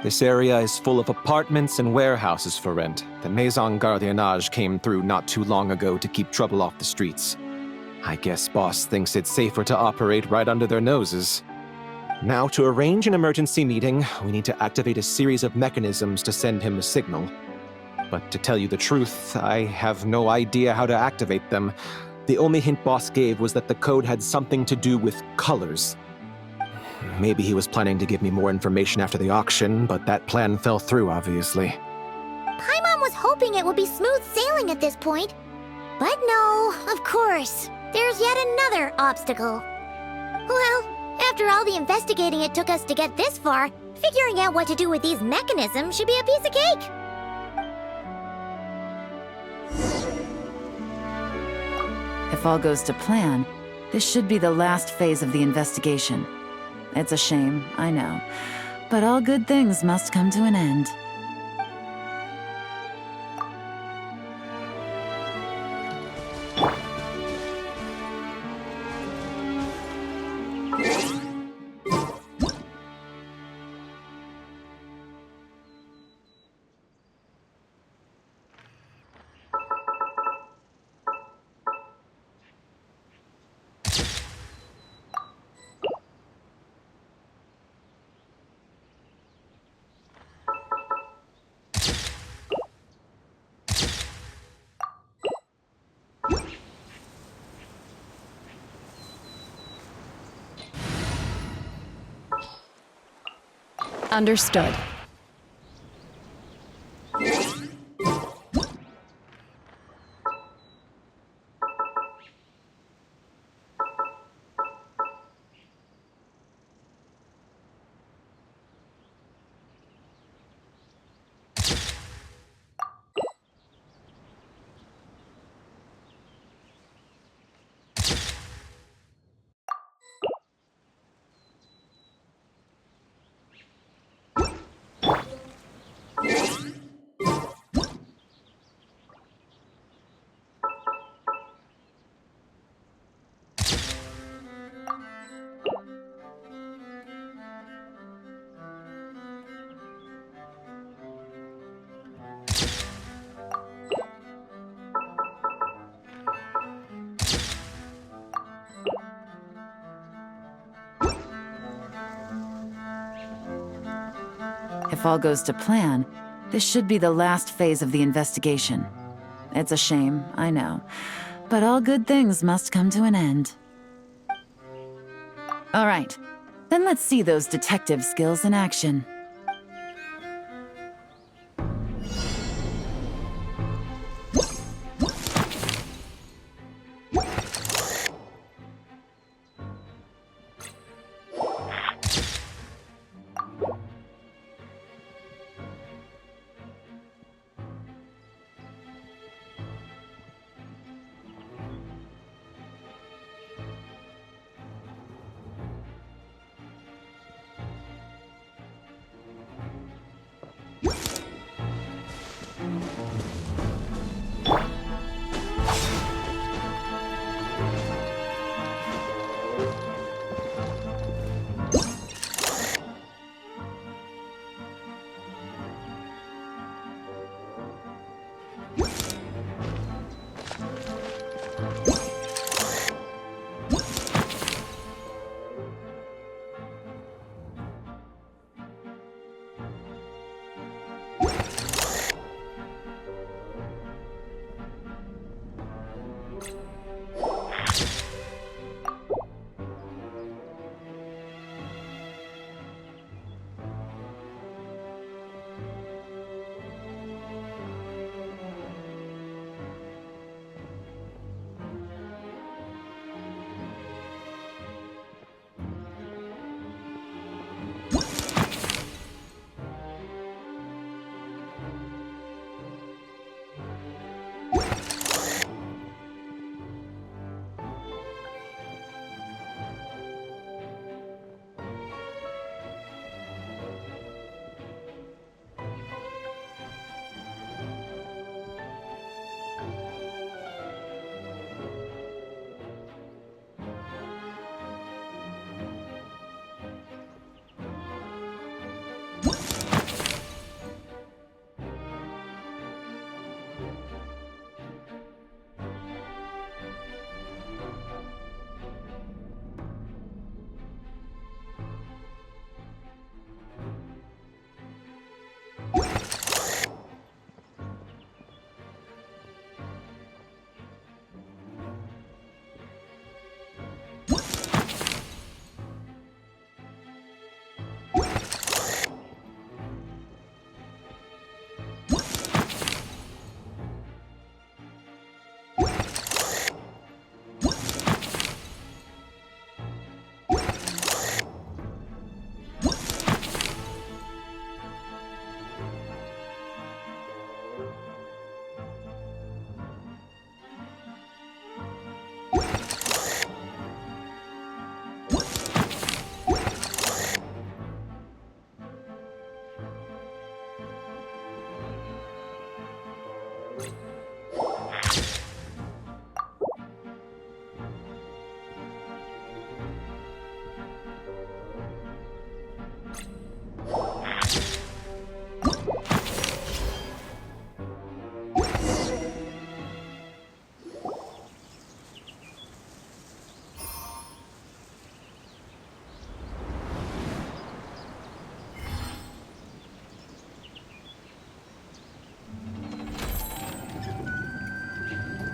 This area is full of apartments and warehouses for rent. The Maison Gardiennage came through not too long ago to keep trouble off the streets. I guess boss thinks it's safer to operate right under their noses. Now, to arrange an emergency meeting, we need to activate a series of mechanisms to send him a signal. But to tell you the truth, I have no idea how to activate them. The only hint boss gave was that the code had something to do with colors. Maybe he was planning to give me more information after the auction, but that plan fell through, obviously. Paimon was hoping it would be smooth sailing at this point. But no, of course. There's yet another obstacle. Well, after all the investigating it took us to get this far, figuring out what to do with these mechanisms should be a piece of cake. If all goes to plan, this should be the last phase of the investigation. It's a shame, I know, but all good things must come to an end. Understood. If all goes to plan, this should be the last phase of the investigation. It's a shame, I know, but all good things must come to an end. All right, then let's see those detective skills in action.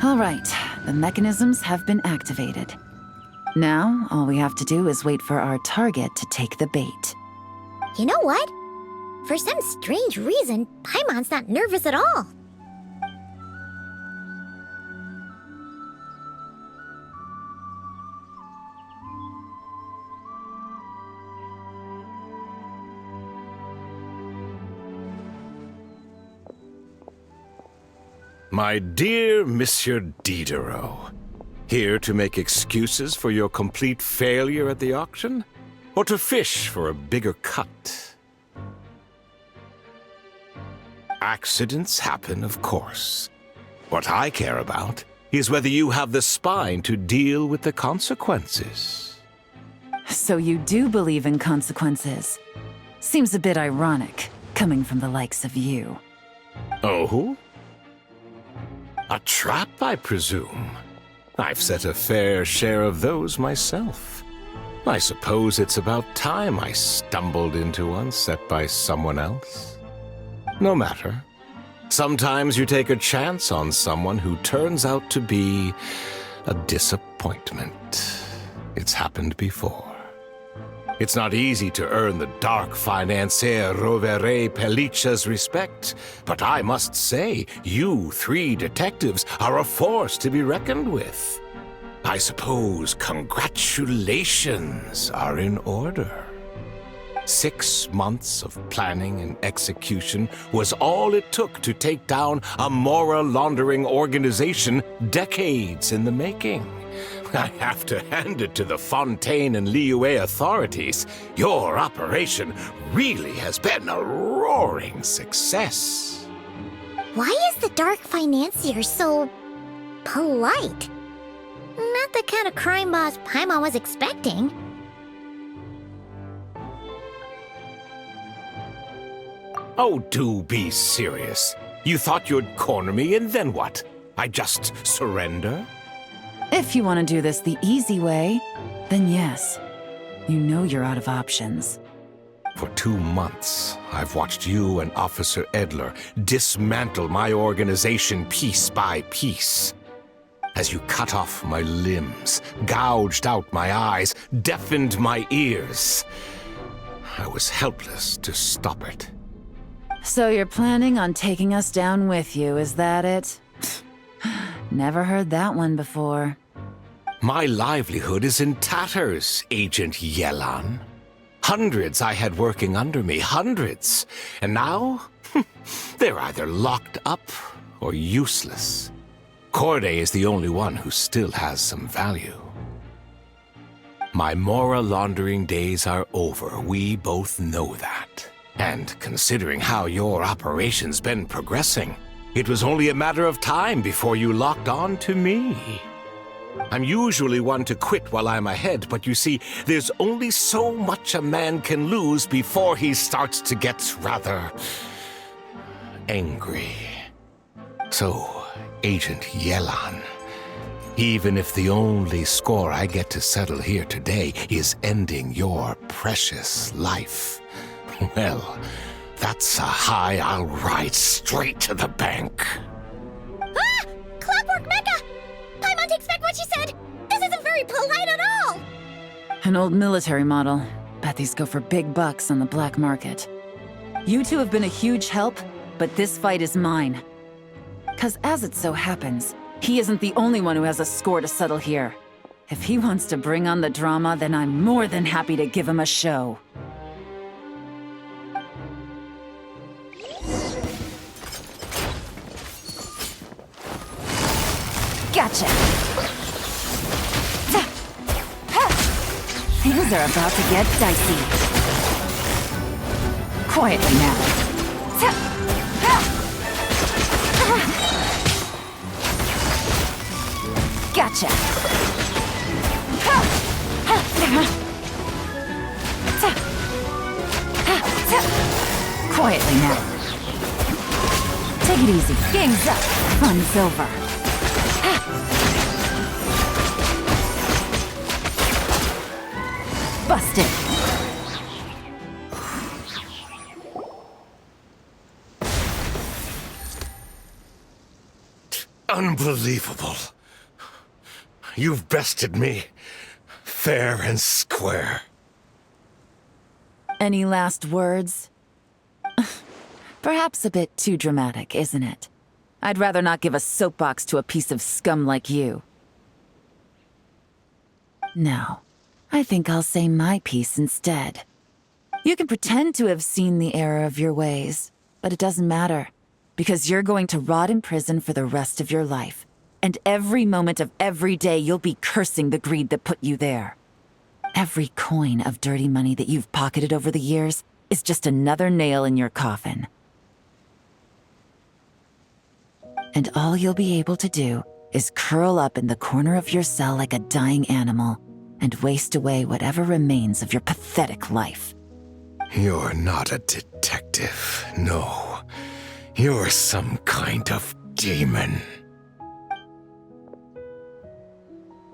All right, the mechanisms have been activated. Now, all we have to do is wait for our target to take the bait. You know what? For some strange reason, Paimon's not nervous at all. My dear Monsieur Diderot, here to make excuses for your complete failure at the auction? Or to fish for a bigger cut? Accidents happen, of course. What I care about is whether you have the spine to deal with the consequences. So you do believe in consequences. Seems a bit ironic, coming from the likes of you. Oh? A trap, I presume. I've set a fair share of those myself. I suppose it's about time I stumbled into one set by someone else. No matter. Sometimes you take a chance on someone who turns out to be a disappointment. It's happened before. It's not easy to earn the dark financier Rovere Pelliccia's respect, but I must say, you three detectives are a force to be reckoned with. I suppose congratulations are in order. 6 months of planning and execution was all it took to take down a Mora laundering organization decades in the making. I have to hand it to the Fontaine and Liyue authorities. Your operation really has been a roaring success. Why is the Dark Financier so polite? Not the kind of crime boss Paimon was expecting. Oh, do be serious. You thought you'd corner me and then what? I just surrender? If you want to do this the easy way, then yes. You know you're out of options. For 2 months, I've watched you and Officer Edler dismantle my organization piece by piece. As you cut off my limbs, gouged out my eyes, deafened my ears, I was helpless to stop it. So you're planning on taking us down with you, is that it? Never heard that one before. My livelihood is in tatters, Agent Yelan. Hundreds I had working under me, hundreds. And now, they're either locked up or useless. Corday is the only one who still has some value. My Mora laundering days are over, we both know that. And considering how your operation's been progressing, it was only a matter of time before you locked on to me. I'm usually one to quit while I'm ahead, but you see, there's only so much a man can lose before he starts to get rather angry. So, Agent Yelan, even if the only score I get to settle here today is ending your precious life, well, that's a high I'll ride straight to the bank. Ah! Clockwork Mecha! Paimon takes back what she said! This isn't very polite at all! An old military model. Bet these go for big bucks on the black market. You two have been a huge help, but this fight is mine. 'Cause as it so happens, he isn't the only one who has a score to settle here. If he wants to bring on the drama, then I'm more than happy to give him a show. Gotcha! Things are about to get dicey. Quietly now. Gotcha! Quietly now. Take it easy. Game's up. Fun's over. Busted. Unbelievable. You've bested me. Fair and square. Any last words? Perhaps a bit too dramatic, isn't it? I'd rather not give a soapbox to a piece of scum like you. No, I think I'll say my piece instead. You can pretend to have seen the error of your ways, but it doesn't matter, because you're going to rot in prison for the rest of your life. And every moment of every day you'll be cursing the greed that put you there. Every coin of dirty money that you've pocketed over the years is just another nail in your coffin. And all you'll be able to do is curl up in the corner of your cell like a dying animal and waste away whatever remains of your pathetic life. You're not a detective, no. You're some kind of demon.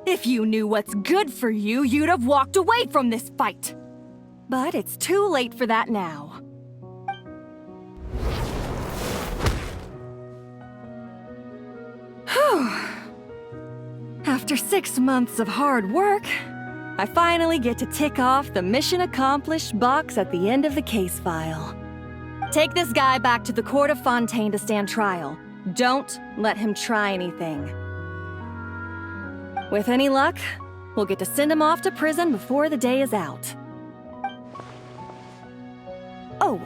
If you knew what's good for you, you'd have walked away from this fight. But it's too late for that now. Whew. After 6 months of hard work, I finally get to tick off the mission accomplished box at the end of the case file. Take this guy back to the court of Fontaine to stand trial. Don't let him try anything. With any luck, we'll get to send him off to prison before the day is out. Oh,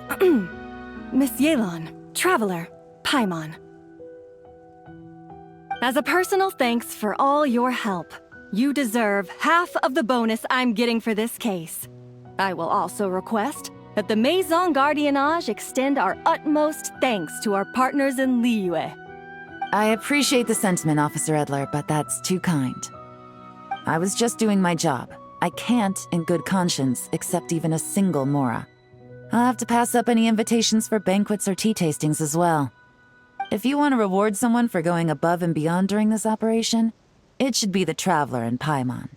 Miss Yelon, Traveler, Paimon. As a personal thanks for all your help, you deserve half of the bonus I'm getting for this case. I will also request that the Maison Gardiennage extend our utmost thanks to our partners in Liyue. I appreciate the sentiment, Officer Edler, but that's too kind. I was just doing my job. I can't, in good conscience, accept even a single Mora. I'll have to pass up any invitations for banquets or tea tastings as well. If you want to reward someone for going above and beyond during this operation, it should be the Traveler and Paimon.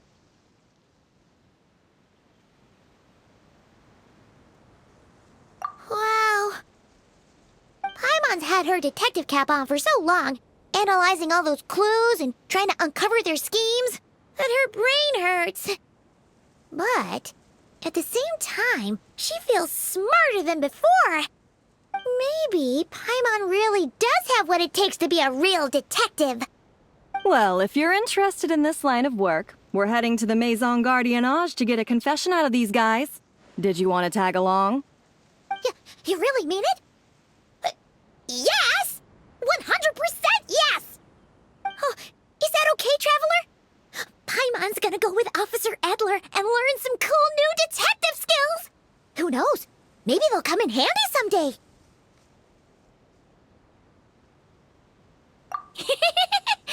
Wow. Paimon's had her detective cap on for so long, analyzing all those clues and trying to uncover their schemes, that her brain hurts. But at the same time, she feels smarter than before. Maybe Paimon really does have what it takes to be a real detective. Well, if you're interested in this line of work, we're heading to the Maison Gardiennage to get a confession out of these guys. Did you want to tag along? You really mean it? Yes! 100% yes! Oh, is that okay, Traveler? Paimon's gonna go with Officer Edler and learn some cool new detective skills! Who knows? Maybe they'll come in handy someday.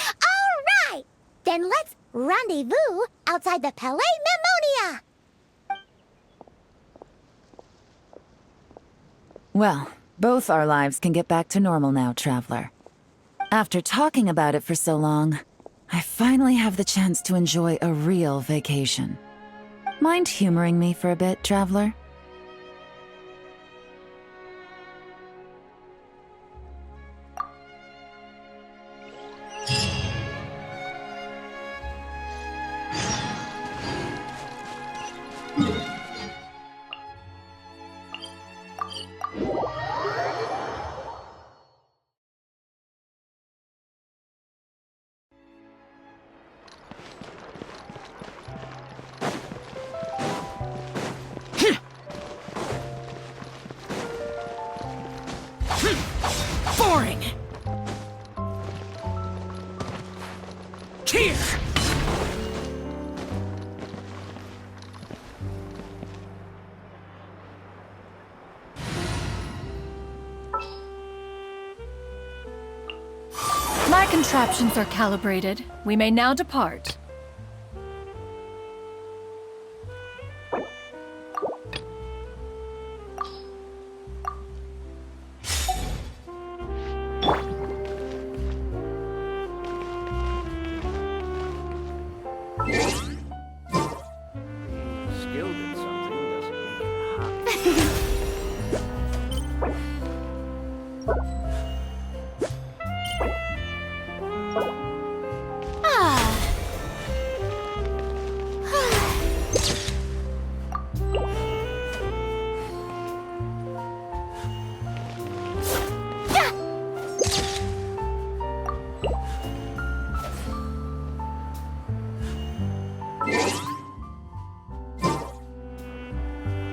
All right! Then let's rendezvous outside the Palais Mnemonia! Well, both our lives can get back to normal now, Traveler. After talking about it for so long, I finally have the chance to enjoy a real vacation. Mind humoring me for a bit, Traveler? Boring! Here! My contraptions are calibrated. We may now depart.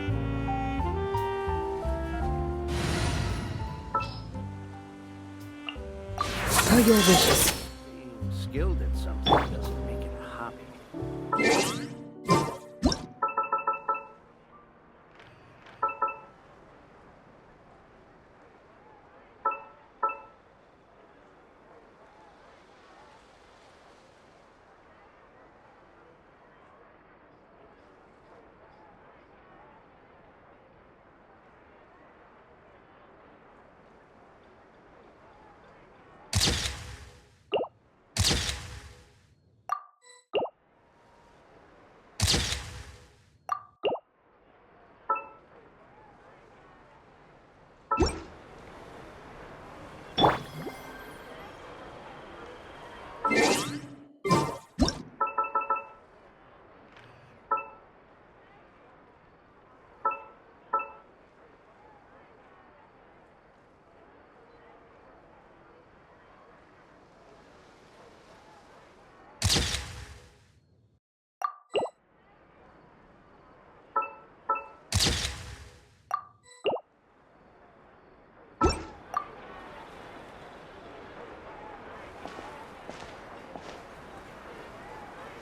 Skilled at something doesn't make it a hobby. Per your wishes. Being skilled at something doesn't make it a hobby.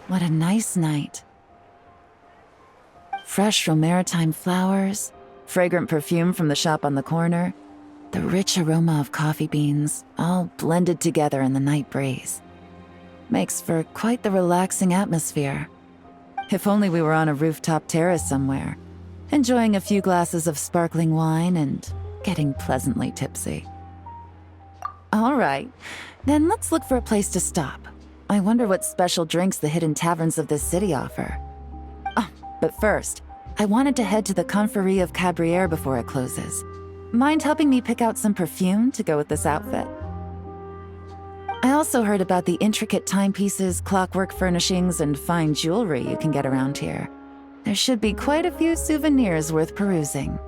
What a nice night. Fresh from maritime flowers, fragrant perfume from the shop on the corner, the rich aroma of coffee beans, all blended together in the night breeze. Makes for quite the relaxing atmosphere. If only we were on a rooftop terrace somewhere, enjoying a few glasses of sparkling wine and getting pleasantly tipsy. All right, then let's look for a place to stop. I wonder what special drinks the hidden taverns of this city offer. Oh, but first, I wanted to head to the Conferee of Cabriere before it closes. Mind helping me pick out some perfume to go with this outfit? I also heard about the intricate timepieces, clockwork furnishings, and fine jewelry you can get around here. There should be quite a few souvenirs worth perusing.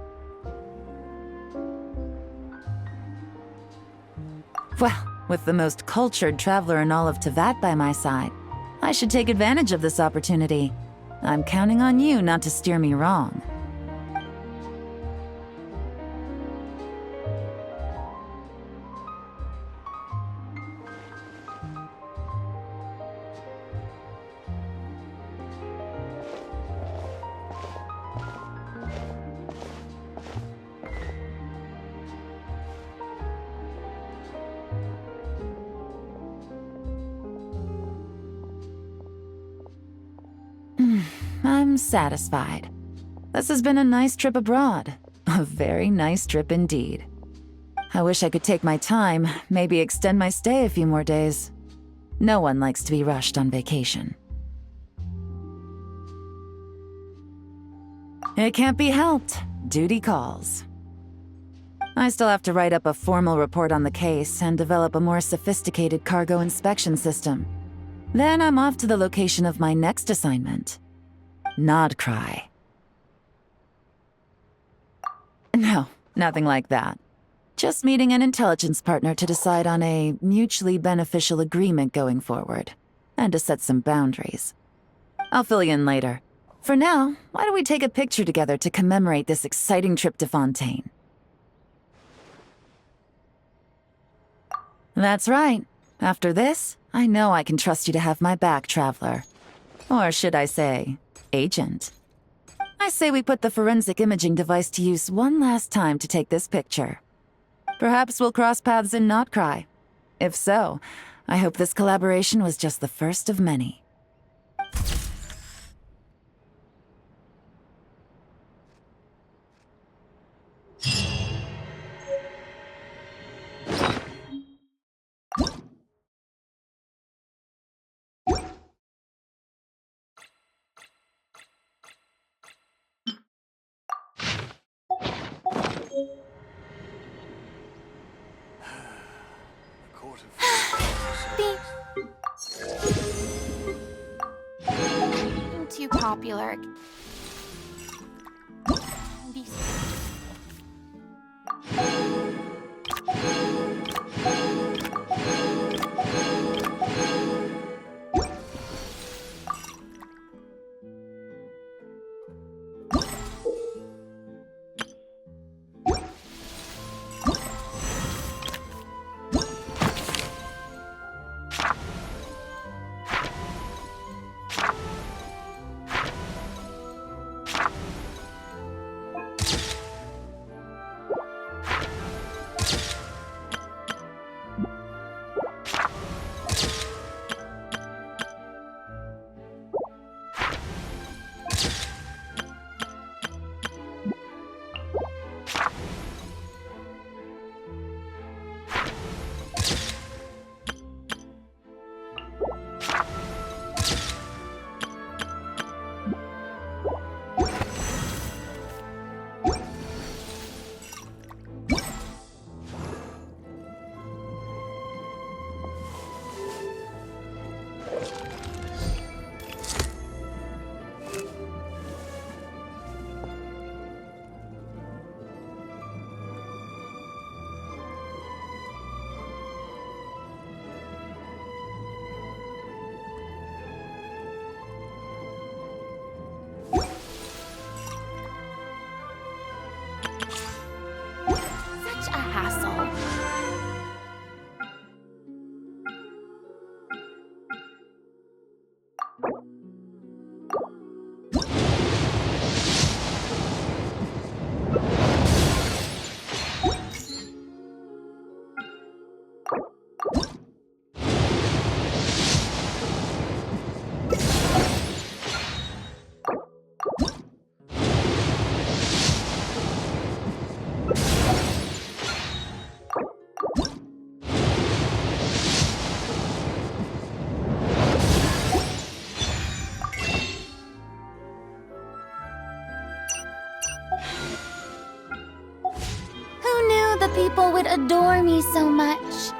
Well, with the most cultured traveler in all of Tevat by my side, I should take advantage of this opportunity. I'm counting on you not to steer me wrong. I'm satisfied. This has been a nice trip abroad. A very nice trip indeed. I wish I could take my time, maybe extend my stay a few more days. No one likes to be rushed on vacation. It can't be helped. Duty calls. I still have to write up a formal report on the case and develop a more sophisticated cargo inspection system. Then I'm off to the location of my next assignment. Nodcry. No, nothing like that. Just meeting an intelligence partner to decide on a mutually beneficial agreement going forward, and to set some boundaries. I'll fill you in later. For now, why don't we take a picture together to commemorate this exciting trip to Fontaine? That's right. After this, I know I can trust you to have my back, Traveler. Or should I say, Agent. I say we put the forensic imaging device to use one last time to take this picture. Perhaps we'll cross paths in Notcry. If so, I hope this collaboration was just the first of many. Beep. I'm too popular. Be- Such a hassle. Who knew the people would adore me so much?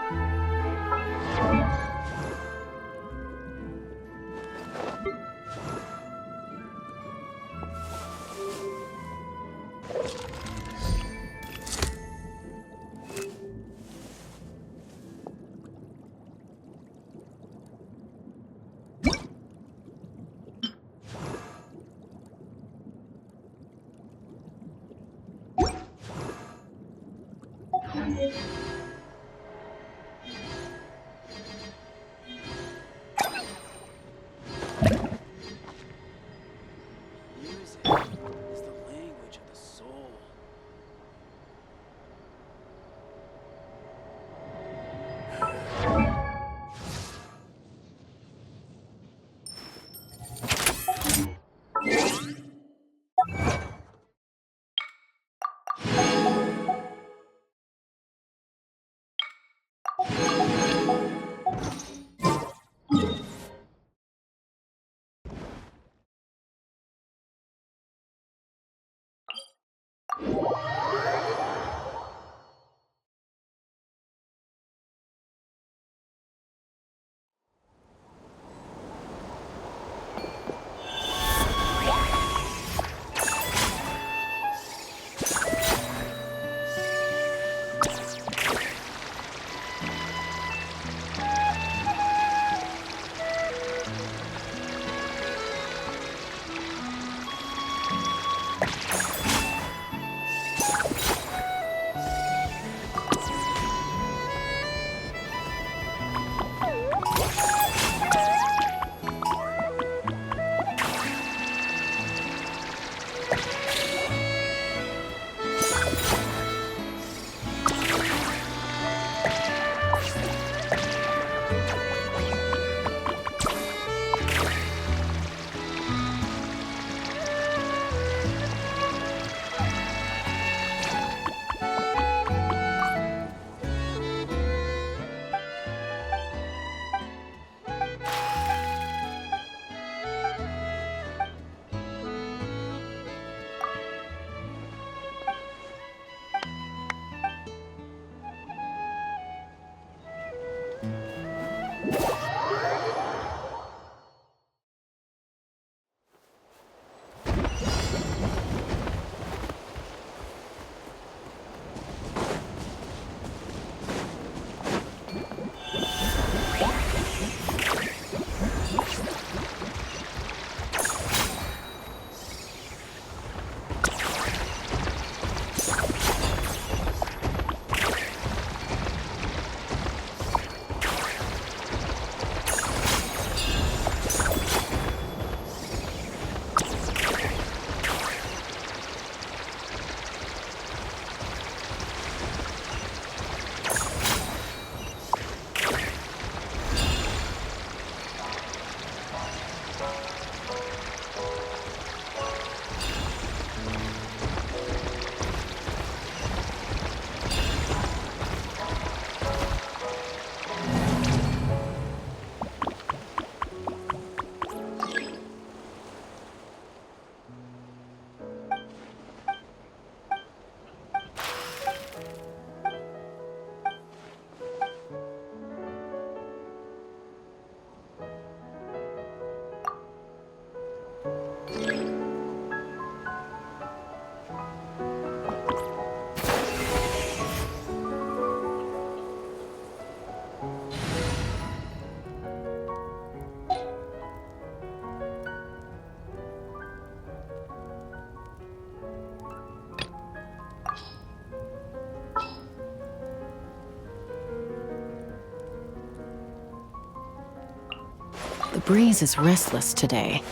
The breeze is restless today.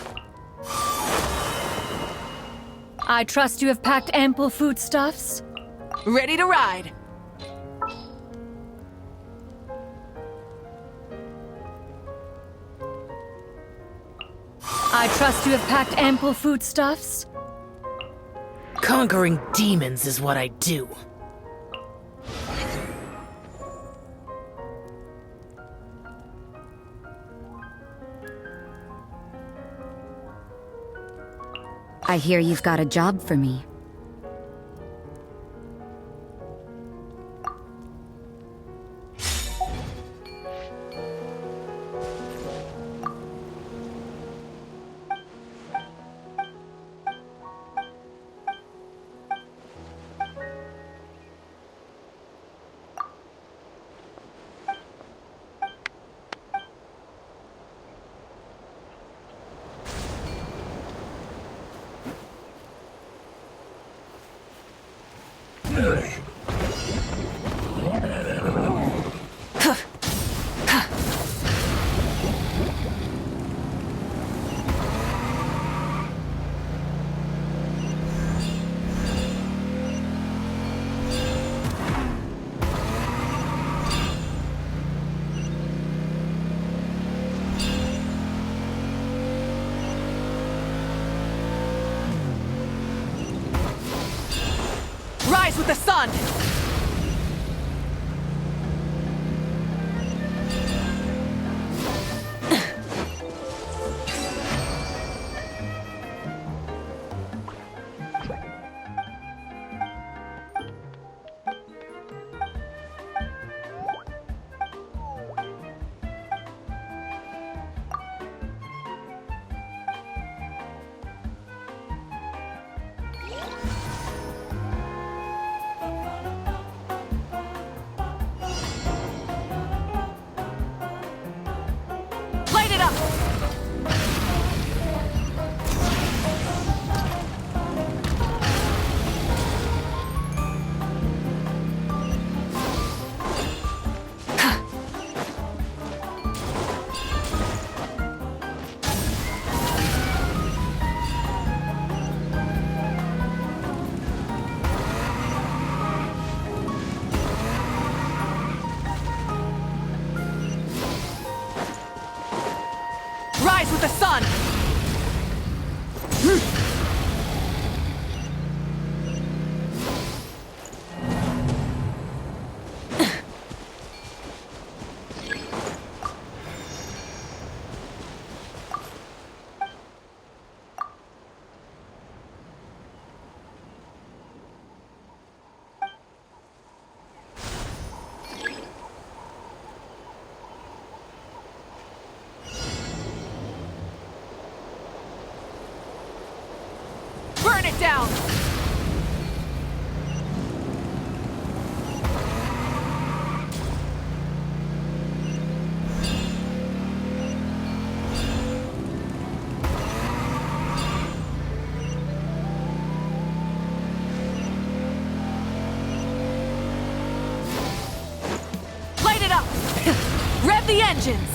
I trust you have packed ample foodstuffs. Ready to ride. I trust you have packed ample foodstuffs. Conquering demons is what I do. I hear you've got a job for me. Rise with the sun! Light it up! Rise with the sun! Get down! Light it up! Rev the engines!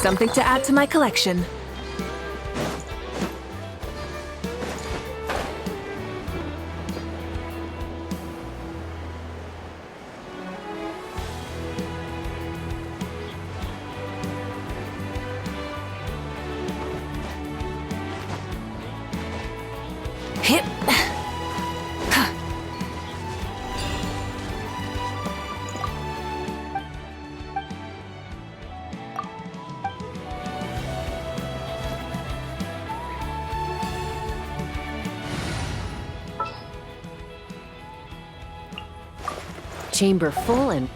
Something to add to my collection. Hip. Chamber full and...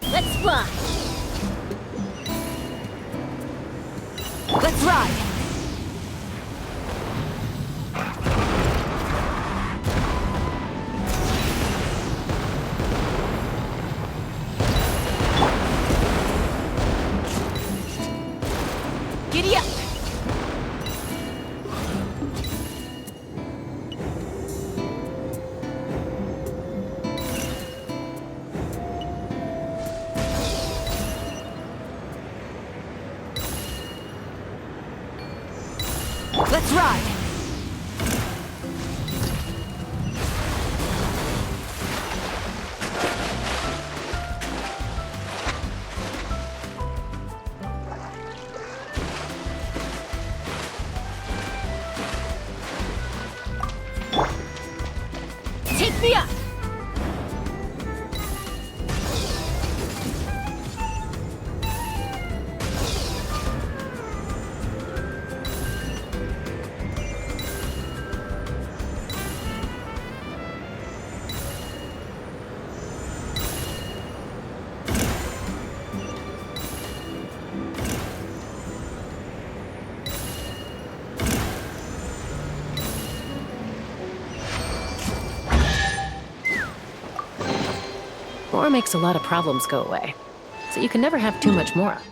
Let's fly! Let's ride! Giddy up! Let's ride! Take me up! Mora makes a lot of problems go away, so you can never have too much Mora.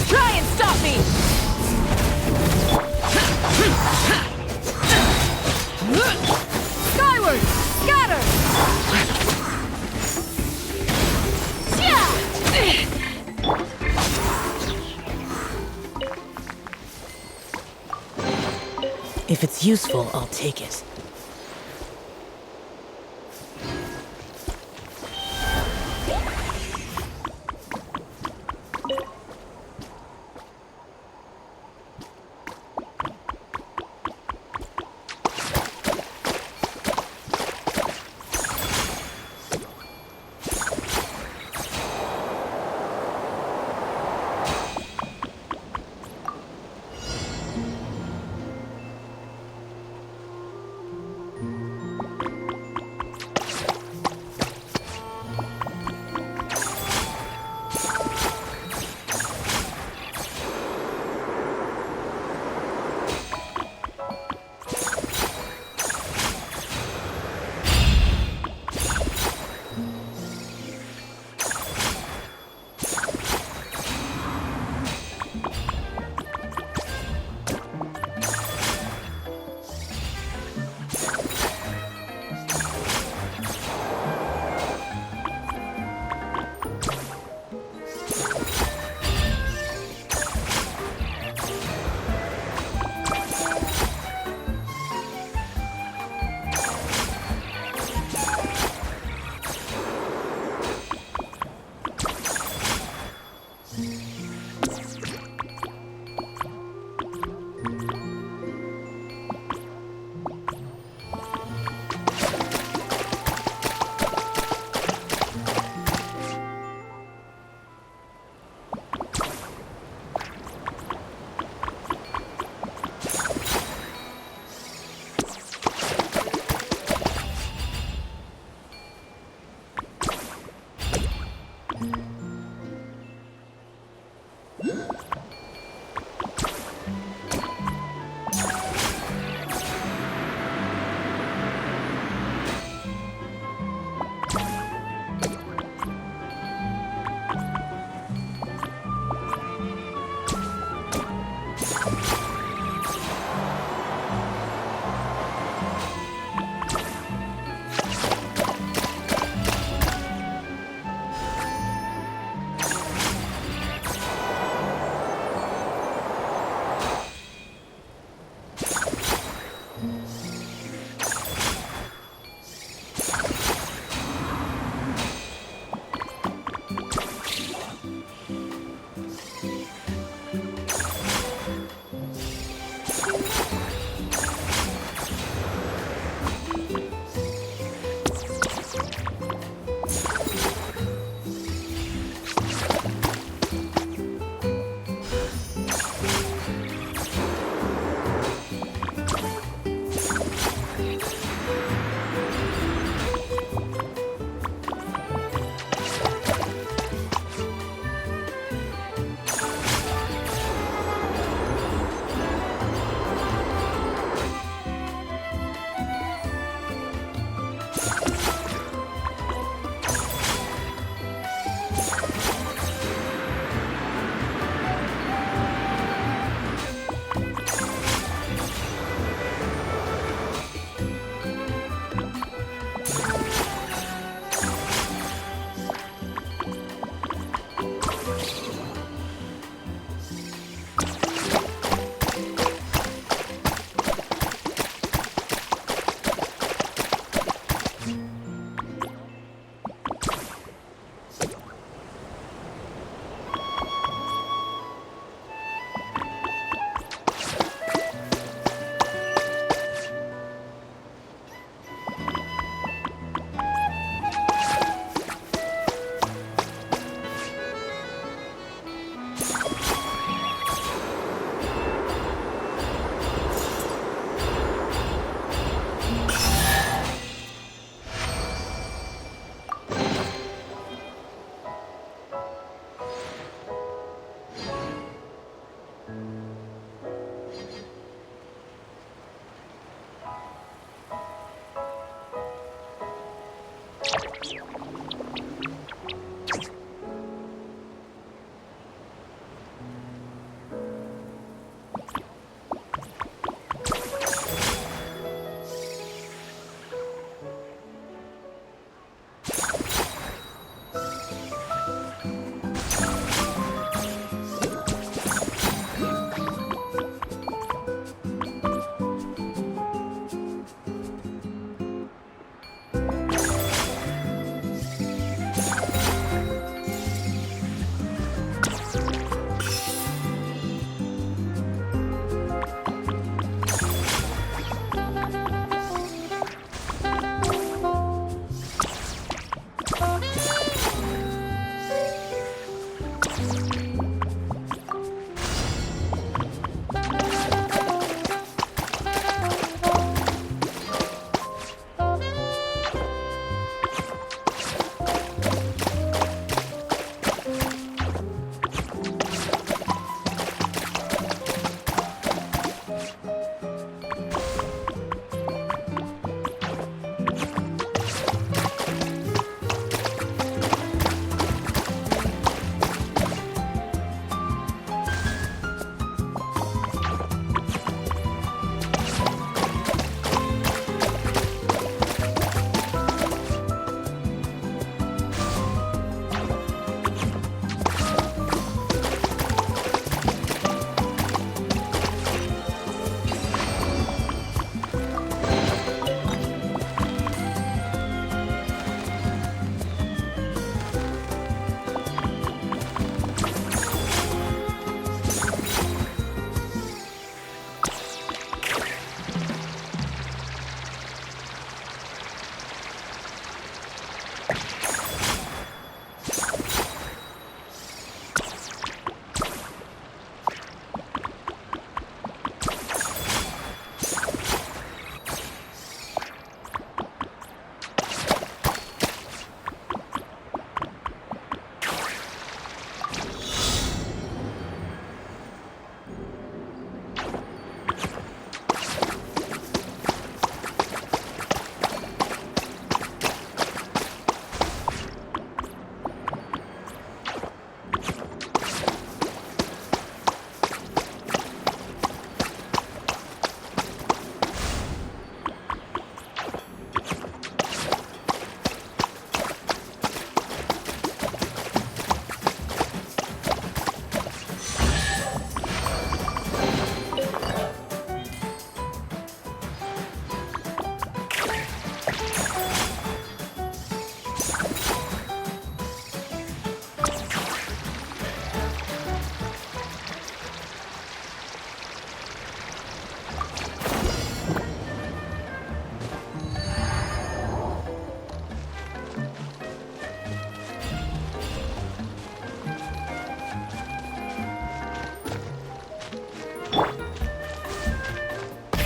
Try and stop me! Skyward! Scatter! If it's useful, I'll take it.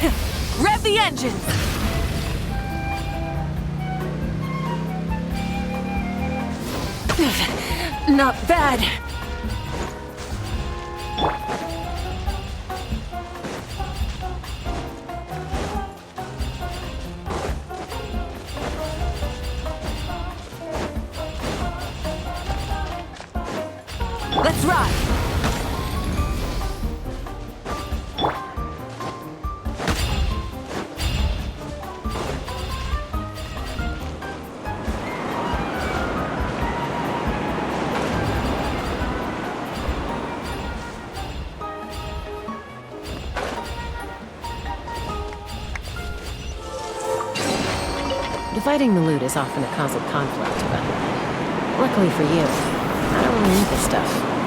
Rev the engines! Not bad. Let's ride! Dividing the loot is often a cause of conflict, but luckily for you, I don't really need this stuff.